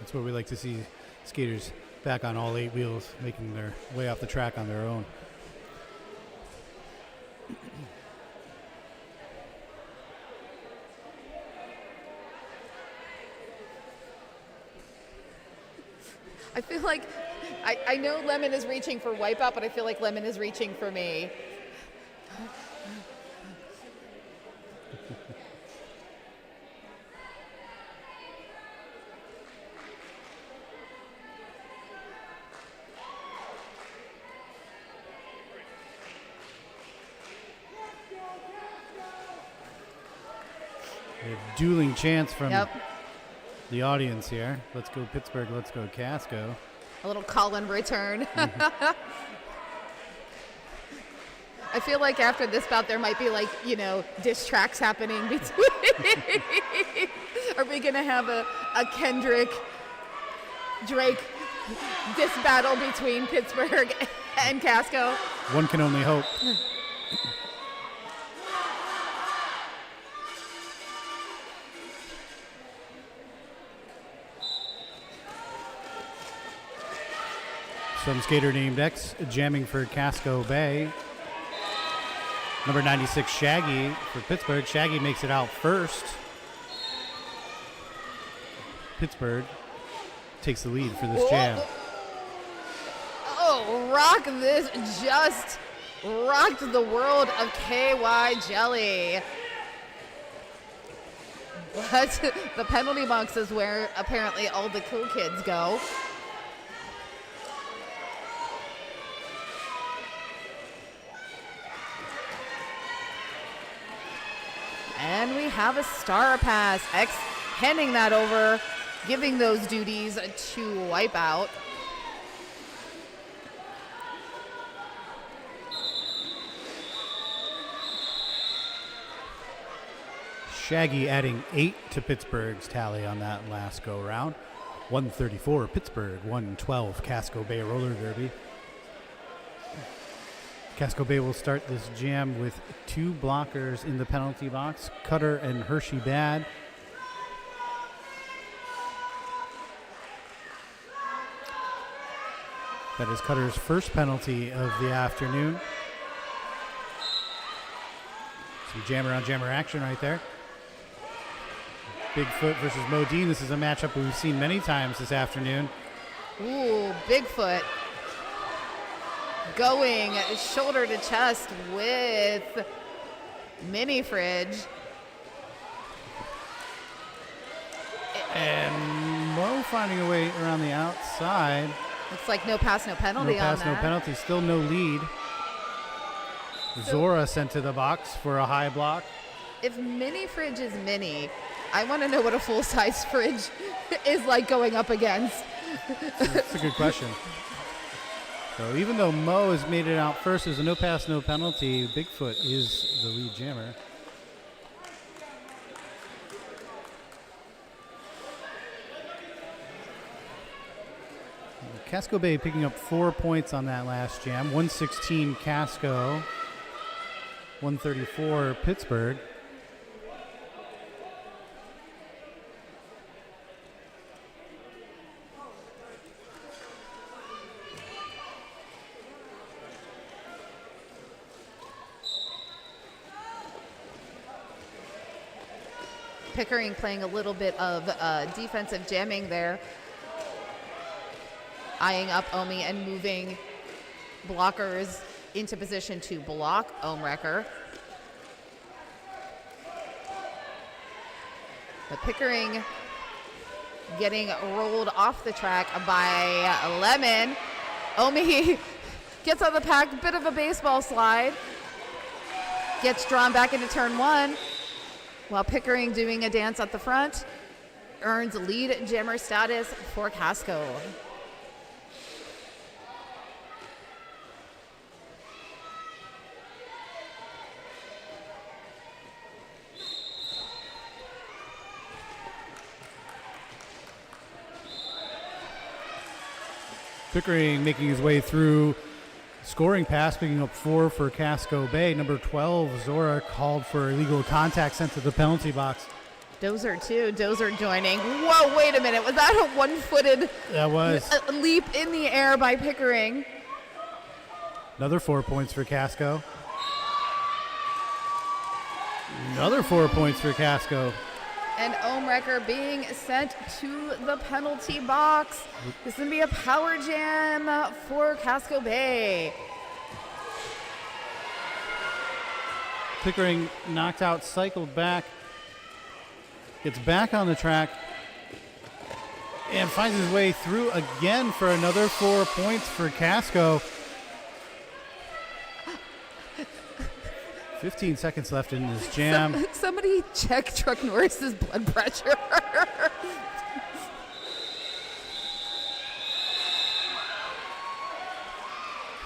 That's where we like to see skaters back on all 8 wheels, making their way off the track on their own. I feel like I know Lemon is reaching for Wipeout, but I feel like Lemon is reaching for me. We have dueling chants from Yep. the audience here. Let's go Pittsburgh, let's go Casco. A little call-in return. I feel like after this bout there might be like, diss tracks happening between. Are we going to have a Kendrick Drake diss battle between Pittsburgh and Casco? One can only hope. Some skater named X jamming for Casco Bay. Number 96, Shaggy for Pittsburgh. Shaggy makes it out first. Pittsburgh takes the lead for this jam. Oh, rock this just rocked the world of KY Jelly. But the penalty box is where apparently all the cool kids go. And we have a star pass. X handing that over, giving those duties to Wipeout. Shaggy adding 8 to Pittsburgh's tally on that last go round. 134 Pittsburgh, 112 Casco Bay roller derby. Casco Bay will start this jam with 2 blockers in the penalty box, Cutter and Hershey Bad. That is Cutter's first penalty of the afternoon. Some jammer on jammer action right there. Bigfoot versus Modine. This is a matchup we've seen many times this afternoon. Ooh, Bigfoot going shoulder to chest with Mini Fridge. And Mo finding a way around the outside. Looks like no pass, no penalty No pass, on no that. penalty. Still no lead. Zora sent to the box for a high block. If Mini Fridge is mini, I want to know what a full-size fridge is like going up against. That's a good question. So even though Mo has made it out first, there's a no pass, no penalty. Bigfoot is the lead jammer. Casco Bay picking up 4 points on that last jam. 116 Casco, 134 Pittsburgh. Pickering playing a little bit of defensive jamming there. Eyeing up Omi and moving blockers into position to block Ohmwrecker. But Pickering getting rolled off the track by Lemon. Omi gets on the pack, bit of a baseball slide. Gets drawn back into turn 1. While Pickering doing a dance at the front, earns lead jammer status for Casco. Pickering making his way through, scoring pass, picking up 4 for Casco Bay. Number 12, Zora called for illegal contact, sent to the penalty box. Dozer too, Dozer joining. Whoa, wait a minute, was that a one-footed That was leap in the air by Pickering? another 4 points for Casco. Another 4 points for Casco. And Ohmwrecker being sent to the penalty box. This is going to be a power jam for Casco Bay. Pickering knocked out, cycled back, gets back on the track, and finds his way through again for another 4 points for Casco. 15 seconds left in this jam. Somebody check Chuck Norris's blood pressure.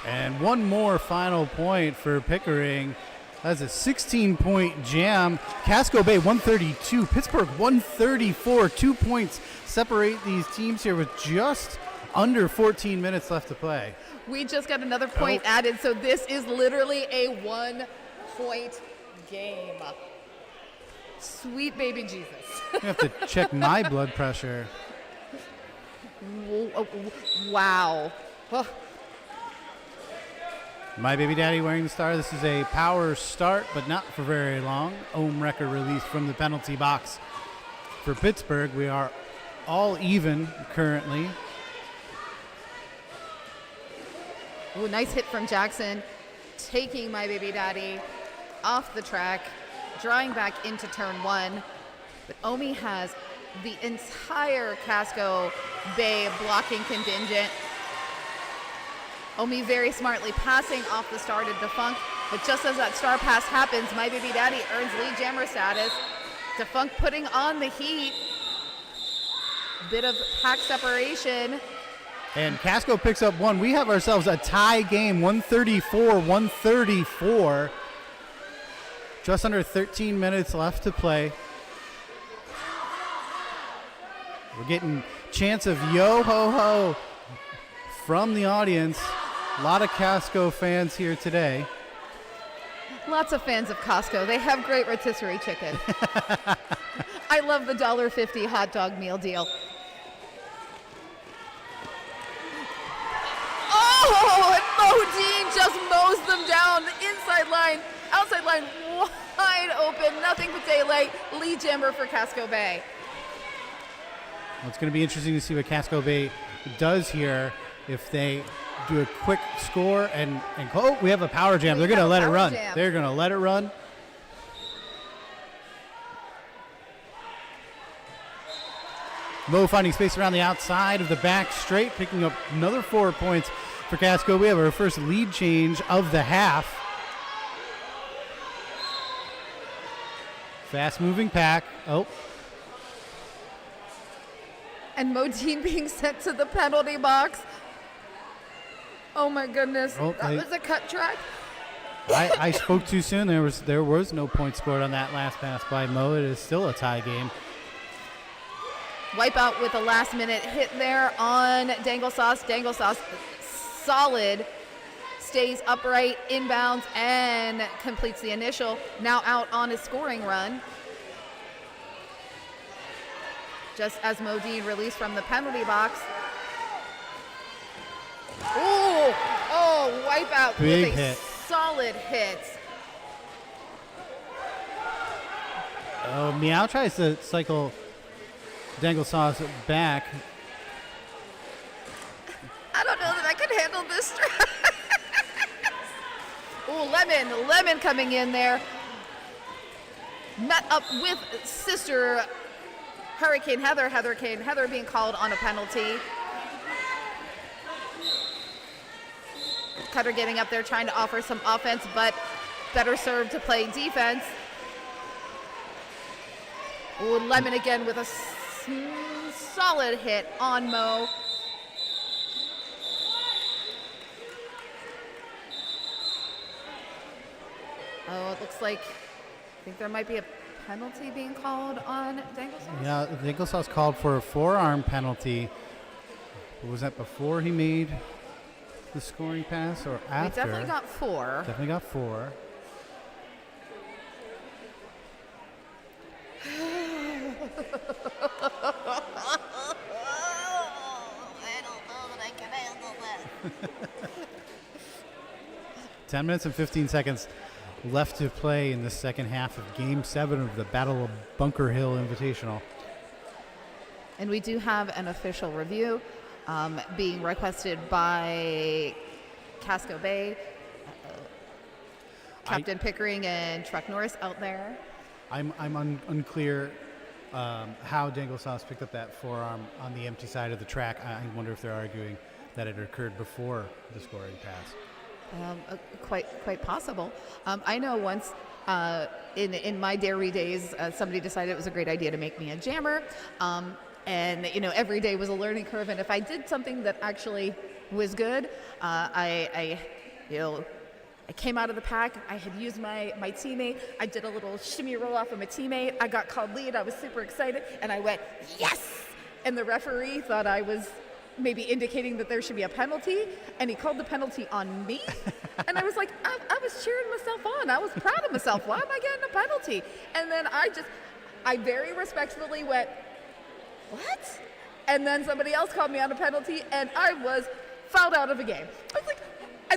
And one more final point for Pickering. That's a 16-point jam. Casco Bay 132, Pittsburgh 134. 2 points separate these teams here with just under 14 minutes left to play. We just got another point added, so this is literally a one-point game. Sweet baby Jesus. I have to check my blood pressure. Wow. Oh, My Baby Daddy wearing the star. This is a power start, but not for very long. Ohm Wrecker released from the penalty box for Pittsburgh. We are all even currently. Ooh, nice hit from Jackson, taking My Baby Daddy off the track, drawing back into turn 1. But Omi has the entire Casco Bay blocking contingent. Omi very smartly passing off the star to Defunct, but just as that star pass happens, My Baby Daddy earns lead jammer status. Defunct putting on the heat. Bit of pack separation. And Casco picks up 1. We have ourselves a tie game, 134-134. Just under 13 minutes left to play. We're getting chants of yo ho ho from the audience. A lot of Casco fans here today. Lots of fans of Costco. They have great rotisserie chicken. I love the $1.50 hot dog meal deal. Oh, and Modine just mows them down. The inside line, outside line, wide open. Nothing but daylight. Lead jammer for Casco Bay. Well, it's going to be interesting to see what Casco Bay does here. If they do a quick score and oh, we have a power jam. They're going to let it run. They're going to let it run. Mo finding space around the outside of the back straight, picking up another 4 points for Casco. We have our first lead change of the half. Fast moving pack. Oh. And Modine being sent to the penalty box. Oh my goodness, Oh, that was a cut track. I spoke too soon. There was no point scored on that last pass by Mo. It is still a tie game. Wipeout with a last minute hit there on Dangle Sauce. Dangle Sauce solid, stays upright, inbounds, and completes the initial. Now out on his scoring run. Just as Modine released from the penalty box. Ooh, oh, wipeout Big with a hit. solid hit. Oh, Meow tries to cycle Dangle Sauce back. I don't know that I can handle this stress. Ooh, Lemon coming in there. Met up with sister Hurricane Heather. Hurricane Heather being called on a penalty. Cutter getting up there trying to offer some offense, but better served to play defense. Ooh, Lemon again with a solid hit on Mo. Oh, it looks like, I think there might be a penalty being called on Dangle Sauce. Yeah, Dangle Sauce called for a forearm penalty. Was that before he made the scoring pass or after? We definitely got 4. Definitely got 4. I don't know that I can handle that. 10 minutes and 15 seconds left to play in the second half of Game 7 of the Battle of Bunker Hill Invitational. And we do have an official review being requested by Casco Bay, Captain Pickering and Truck Norris out there. I'm unclear how Dangle Sauce picked up that forearm on the empty side of the track. I wonder if they're arguing that it occurred before the scoring pass. Quite possible. I know once in my dairy days, somebody decided it was a great idea to make me a jammer. And, you know, every day was a learning curve. And if I did something that actually was good, I came out of the pack. I had used my teammate. I did a little shimmy roll off of my teammate. I got called lead. I was super excited. And I went, yes! And the referee thought I was maybe indicating that there should be a penalty. And he called the penalty on me. And I was like, I was cheering myself on. I was proud of myself. Why am I getting a penalty? And then I very respectfully went, what? And then somebody else called me on a penalty, and I was fouled out of a game. I was like,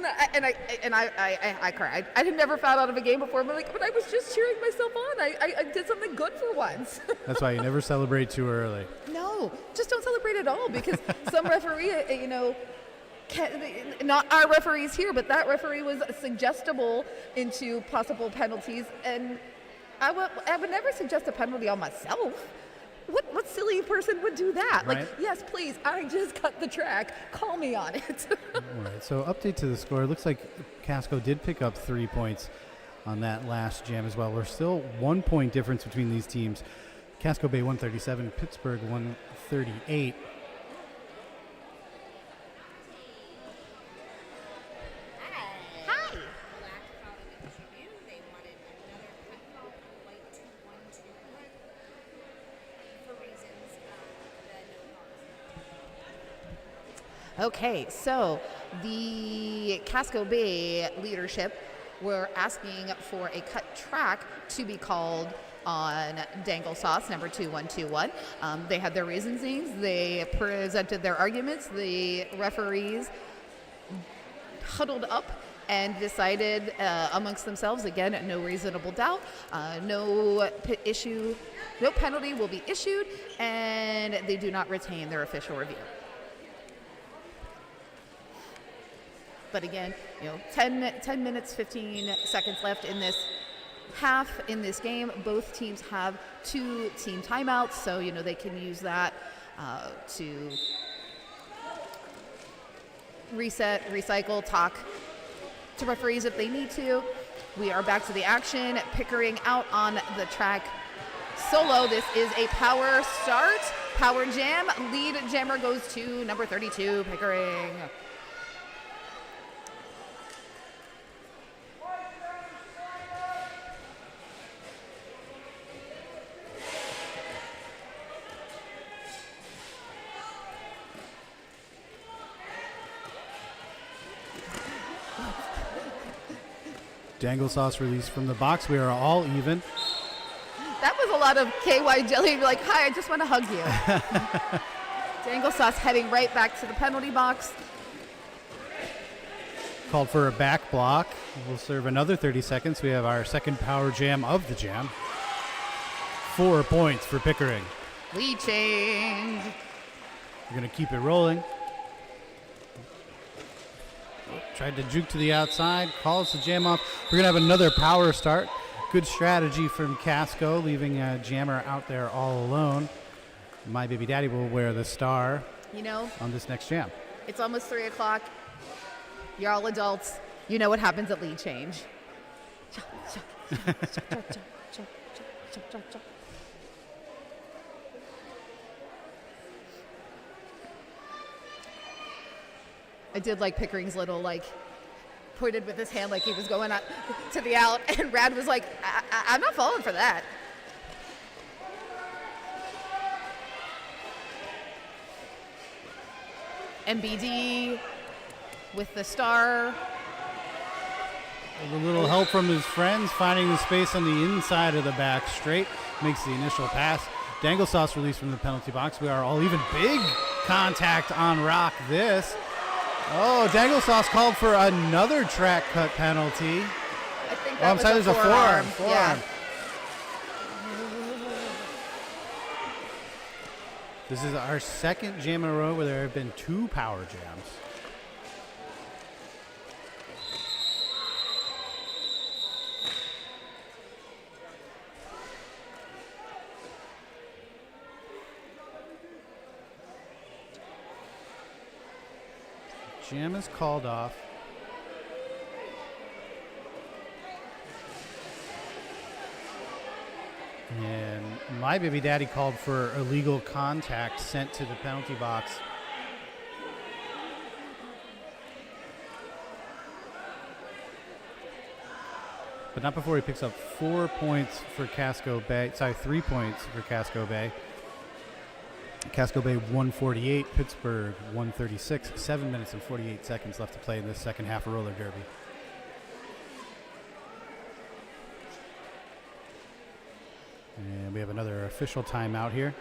I cried. I had never fouled out of a game before, but I was just cheering myself on. I did something good for once. That's why you never celebrate too early. No, just don't celebrate at all because some referee, not our referees here, but that referee was suggestible into possible penalties, and I would never suggest a penalty on myself. What silly person would do that? Right. Like, yes, please, I just cut the track. Call me on it. All right, so update to the score. It looks like Casco did pick up 3 points on that last jam as well. We're still 1 point difference between these teams. Casco Bay 137, Pittsburgh 138. Hi. Black called in the Tribune. They wanted another cut call on white 2-1-2-1 for reasons that no calls. Okay, so the Casco Bay leadership were asking for a cut track to be called on Dangle Sauce, number 2121. They had their reasonings. They presented their arguments. The referees huddled up and decided amongst themselves, again, no reasonable doubt, no penalty will be issued, and they do not retain their official review. But again, 10 minutes, 15 seconds left in this half in this game. Both teams have 2 team timeouts, so they can use that to reset, recycle, talk to referees if they need to. We are back to the action. Pickering out on the track solo. This is a power start, power jam. Lead jammer goes to number 32, Pickering. Dangle Sauce released from the box. We are all even. That was a lot of KY jelly. Like, hi, I just want to hug you. Dangle Sauce heading right back to the penalty box. Called for a back block. We'll serve another 30 seconds. We have our second power jam of the jam. 4 points for Pickering. Lead change. We're going to keep it rolling. Tried to juke to the outside, calls the jam off. We're going to have another power start. Good strategy from Casco, leaving Jammer out there all alone. My baby daddy will wear the star on this next jam. It's almost 3 o'clock. You're all adults. You know what happens at lead change. I did like Pickering's little, pointed with his hand like he was going out to the out, and Rad was like, I'm not falling for that. MBD with the star. A little help from his friends, finding the space on the inside of the back straight. Makes the initial pass. Dangle Sauce released from the penalty box. We are all even. Big contact on Rock this. Oh, Dangle Sauce called for another track cut penalty. I think that was there's a forearm. Yeah. This is our second jam in a row where there have been 2 power jams. Jam is called off. And my baby daddy called for illegal contact sent to the penalty box. But not before he picks up 4 points for Casco Bay. Sorry, 3 points for Casco Bay. Casco Bay 148, Pittsburgh 136. 7 minutes and 48 seconds left to play in this second half of roller derby. And we have another official timeout here.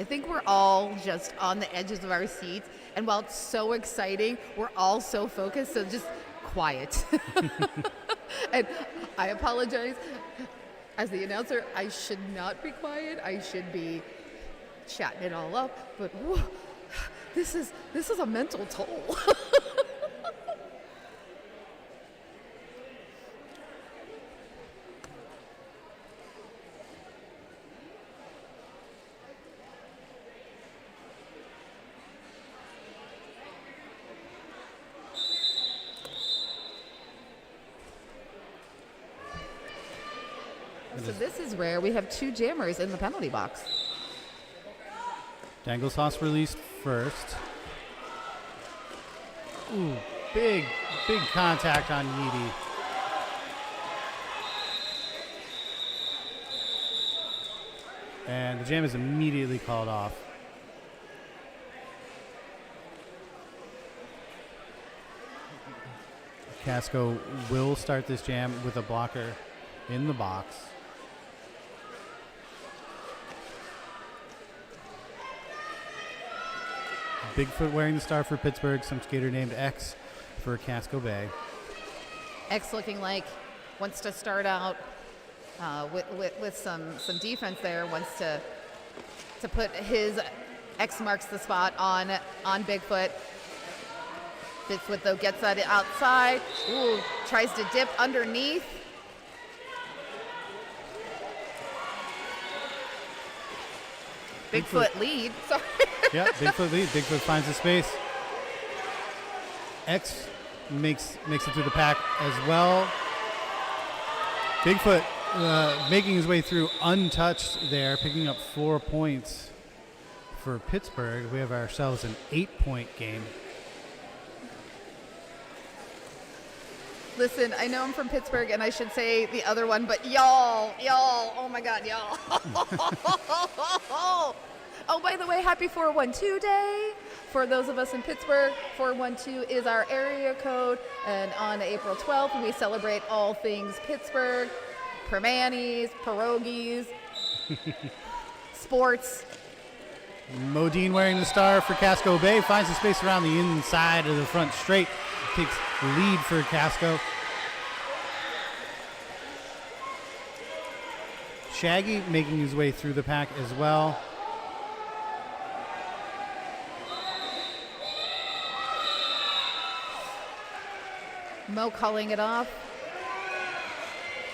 I think we're all just on the edges of our seats. And while it's so exciting, we're all so focused. So just quiet. And I apologize. As the announcer, I should not be quiet. I should be chatting it all up. But whoa, this is a mental toll. So this is rare. We have 2 jammers in the penalty box. Dangle sauce released first. Ooh, big contact on Yeedy. And the jam is immediately called off. Casco will start this jam with a blocker in the box. Bigfoot wearing the star for Pittsburgh, some skater named X for Casco Bay. X looking like wants to start out with some defense there, wants to put his X marks the spot on Bigfoot. Bigfoot, though, gets that outside. Ooh, tries to dip underneath. Bigfoot lead. Sorry. Yeah, Bigfoot lead. Bigfoot finds the space. X makes it through the pack as well. Bigfoot making his way through untouched there, picking up 4 points for Pittsburgh. We have ourselves an 8-point game. Listen, I know I'm from Pittsburgh, and I should say the other one, but y'all, oh my God, y'all. Oh, by the way, happy 412 Day. For those of us in Pittsburgh, 412 is our area code, and on April 12th, we celebrate all things Pittsburgh, permanis, pierogies, sports. Modine wearing the star for Casco Bay finds the space around the inside of the front straight. Takes lead for Casco. Shaggy making his way through the pack as well. Mo calling it off.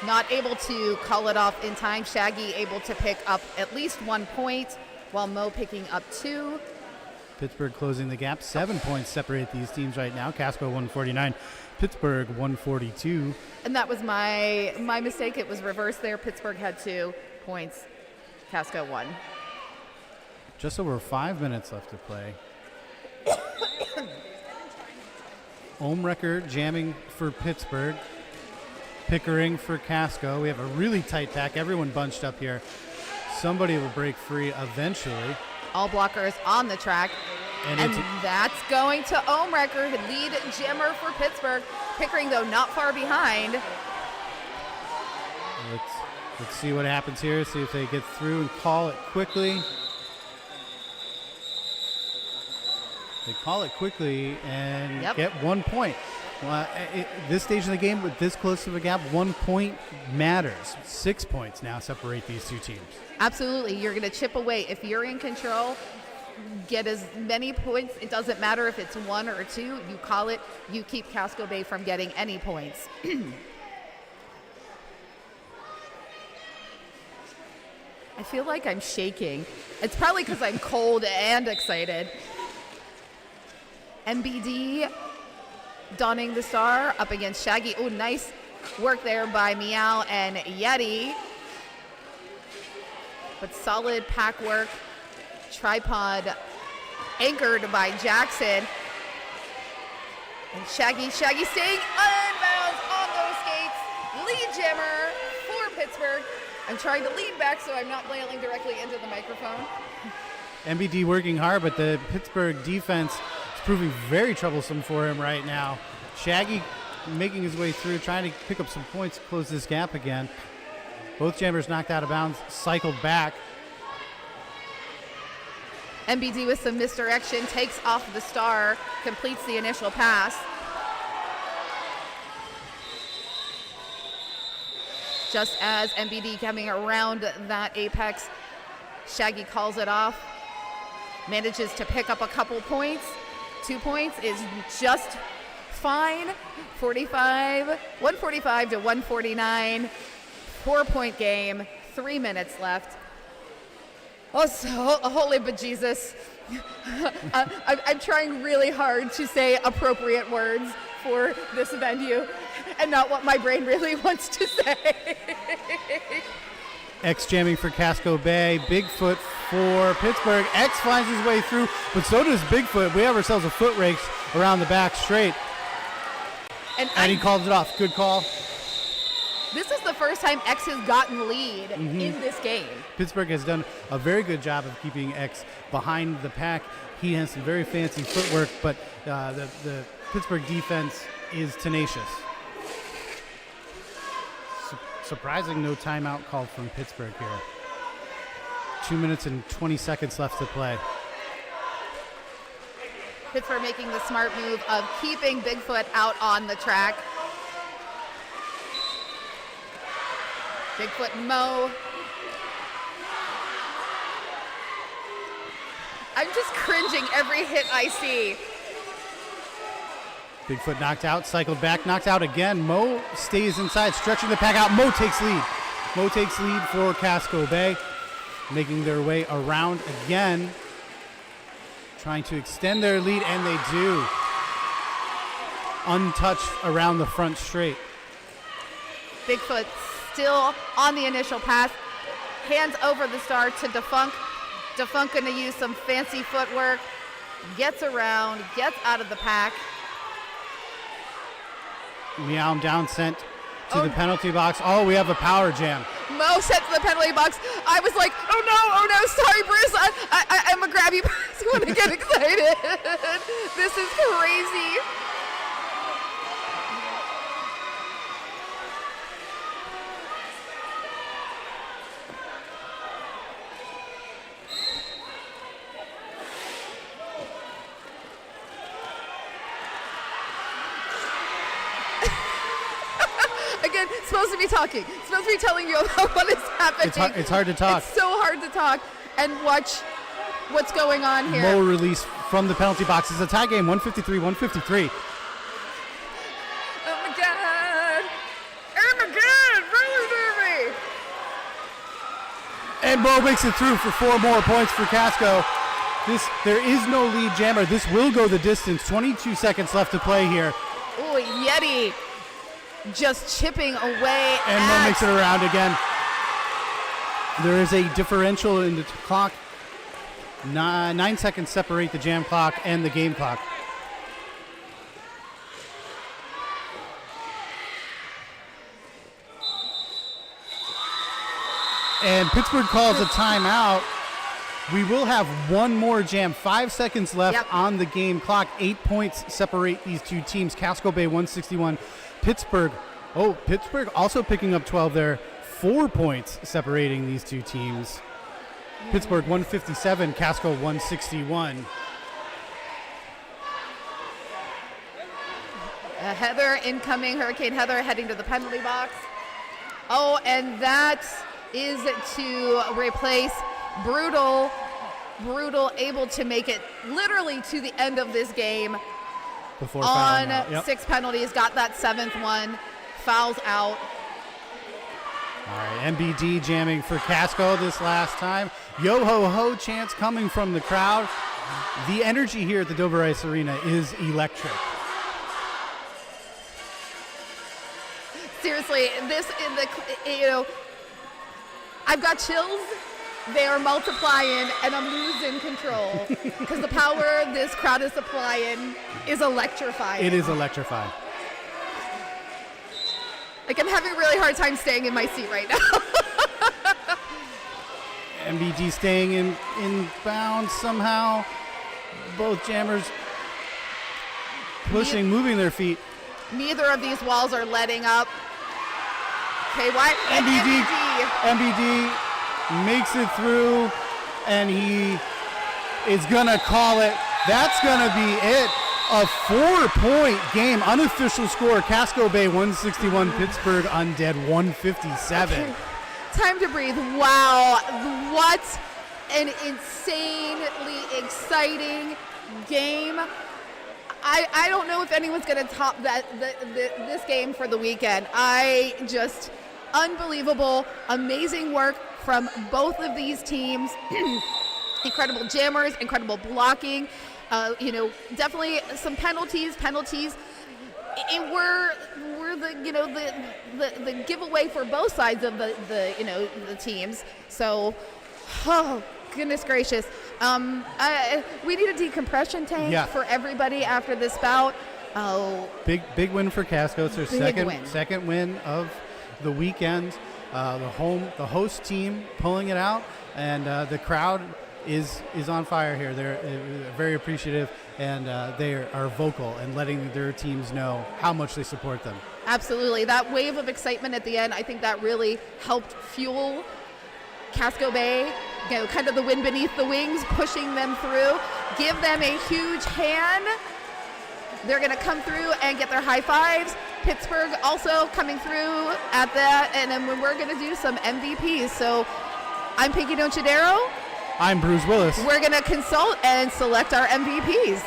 Not able to call it off in time. Shaggy able to pick up at least 1 point, while Mo picking up 2. Pittsburgh closing the gap. 7 points separate these teams right now. Casco 149, Pittsburgh 142. And that was my mistake. It was reversed there. Pittsburgh had 2 points. Casco 1. Just over 5 minutes left to play. Ohmrecker jamming for Pittsburgh. Pickering for Casco. We have a really tight pack. Everyone bunched up here. Somebody will break free eventually. All blockers on the track. And that's going to Ohmrecker, the lead jammer for Pittsburgh. Pickering, though, not far behind. Let's see what happens here. See if they get through and call it quickly. They call it quickly and get 1 point. Well, this stage of the game, with this close of a gap, 1 point matters. 6 points now separate these two teams. Absolutely. You're going to chip away. If you're in control, get as many points. It doesn't matter if it's 1 or 2. You call it. You keep Casco Bay from getting any points. I feel like I'm shaking. It's probably because I'm cold and excited. MBD donning the star up against Shaggy. Oh, nice work there by Meow and Yeti. But solid pack work. Tripod anchored by Jackson. And Shaggy staying unbound on those skates. Lead jammer for Pittsburgh. I'm trying to lean back so I'm not blailing directly into the microphone. MBD working hard, but the Pittsburgh defense is proving very troublesome for him right now. Shaggy making his way through, trying to pick up some points, close this gap again. Both jammers knocked out of bounds, cycled back. MBD with some misdirection, takes off the star, completes the initial pass. Just as MBD coming around that apex, Shaggy calls it off, manages to pick up a couple points. 2 points is just fine. 145 to 149. 4-point game, 3 minutes left. Oh, so holy bejesus. I'm trying really hard to say appropriate words for this venue and not what my brain really wants to say. X jamming for Casco Bay. Bigfoot for Pittsburgh. X finds his way through, but so does Bigfoot. We have ourselves a foot race around the back straight. And he calls it off. Good call. This is the first time X has gotten lead in this game. Pittsburgh has done a very good job of keeping X behind the pack. He has some very fancy footwork, but the Pittsburgh defense is tenacious. Surprising no timeout called from Pittsburgh here. 2 minutes and 20 seconds left to play. Pittsburgh making the smart move of keeping Bigfoot out on the track. Bigfoot Mo. I'm just cringing every hit I see. Bigfoot knocked out, cycled back, knocked out again. Mo stays inside, stretching the pack out. Mo takes lead. Mo takes lead for Casco Bay, making their way around again, trying to extend their lead, and they do. Untouched around the front straight. Bigfoot still on the initial pass, hands over the star to Defunk. Defunk gonna use some fancy footwork, gets around, gets out of the pack. Meow down sent to the penalty box. Oh, we have a power jam. Mo sent to the penalty box. I was like, oh no, sorry, Bruce. I'm a grabby person when I get excited. This is crazy. Again, supposed to be talking. Supposed to be telling you about what is happening. It's hard to talk. It's so hard to talk and watch what's going on here. Mo release from the penalty box. It's a tie game, 153-153. Oh my God. Oh my God, roller derby. And Mo makes it through for 4 more points for Casco. There is no lead jammer. This will go the distance. 22 seconds left to play here. Oh, Yeti just chipping away. And Mo makes it around again. There is a differential in the clock. 9 seconds separate the jam clock and the game clock. And Pittsburgh calls a timeout. We will have one more jam. 5 seconds left on the game clock. 8 points separate these two teams. Casco Bay 161. Pittsburgh also picking up 12 there. 4 points separating these two teams. Pittsburgh 157, Casco 161. Heather incoming, Hurricane Heather heading to the penalty box. Oh, and that is to replace Brutal. Brutal able to make it literally to the end of this game. Before on yep. 6 penalties, got that 7th one, fouls out. All right, MBD jamming for Casco this last time. Yo ho ho chants coming from the crowd. The energy here at the Dover Ice Arena is electric. Seriously, I've got chills. They are multiplying, and I'm losing control because the power this crowd is supplying is electrifying. It is electrifying. Like, I'm having a really hard time staying in my seat right now. MBD staying in bounds somehow. Both jammers pushing, moving their feet. Neither of these walls are letting up. KY and MBD makes it through, and he is going to call it. That's going to be it. A 4-point game. Unofficial score, Casco Bay 161, Pittsburgh Undead 157. Okay. Time to breathe. Wow. What an insanely exciting game. I don't know if anyone's going to top this game for the weekend. Unbelievable, amazing work from both of these teams. Incredible jammers, incredible blocking. Definitely some penalties. And we're the giveaway for both sides of the teams. So, oh goodness gracious, we need a decompression tank for everybody after this bout. Oh, big win for Casco. It's their second win of the weekend. The host team pulling it out, and the crowd is on fire here. They're very appreciative, and they are vocal and letting their teams know how much they support them. Absolutely. That wave of excitement at the end, I think that really helped fuel Casco Bay, kind of the wind beneath the wings, pushing them through. Give them a huge hand. They're going to come through and get their high fives. Pittsburgh also coming through at that, and then we're going to do some MVPs. So I'm Pinky Donchadero. I'm Bruce Willis. We're going to consult and select our MVPs.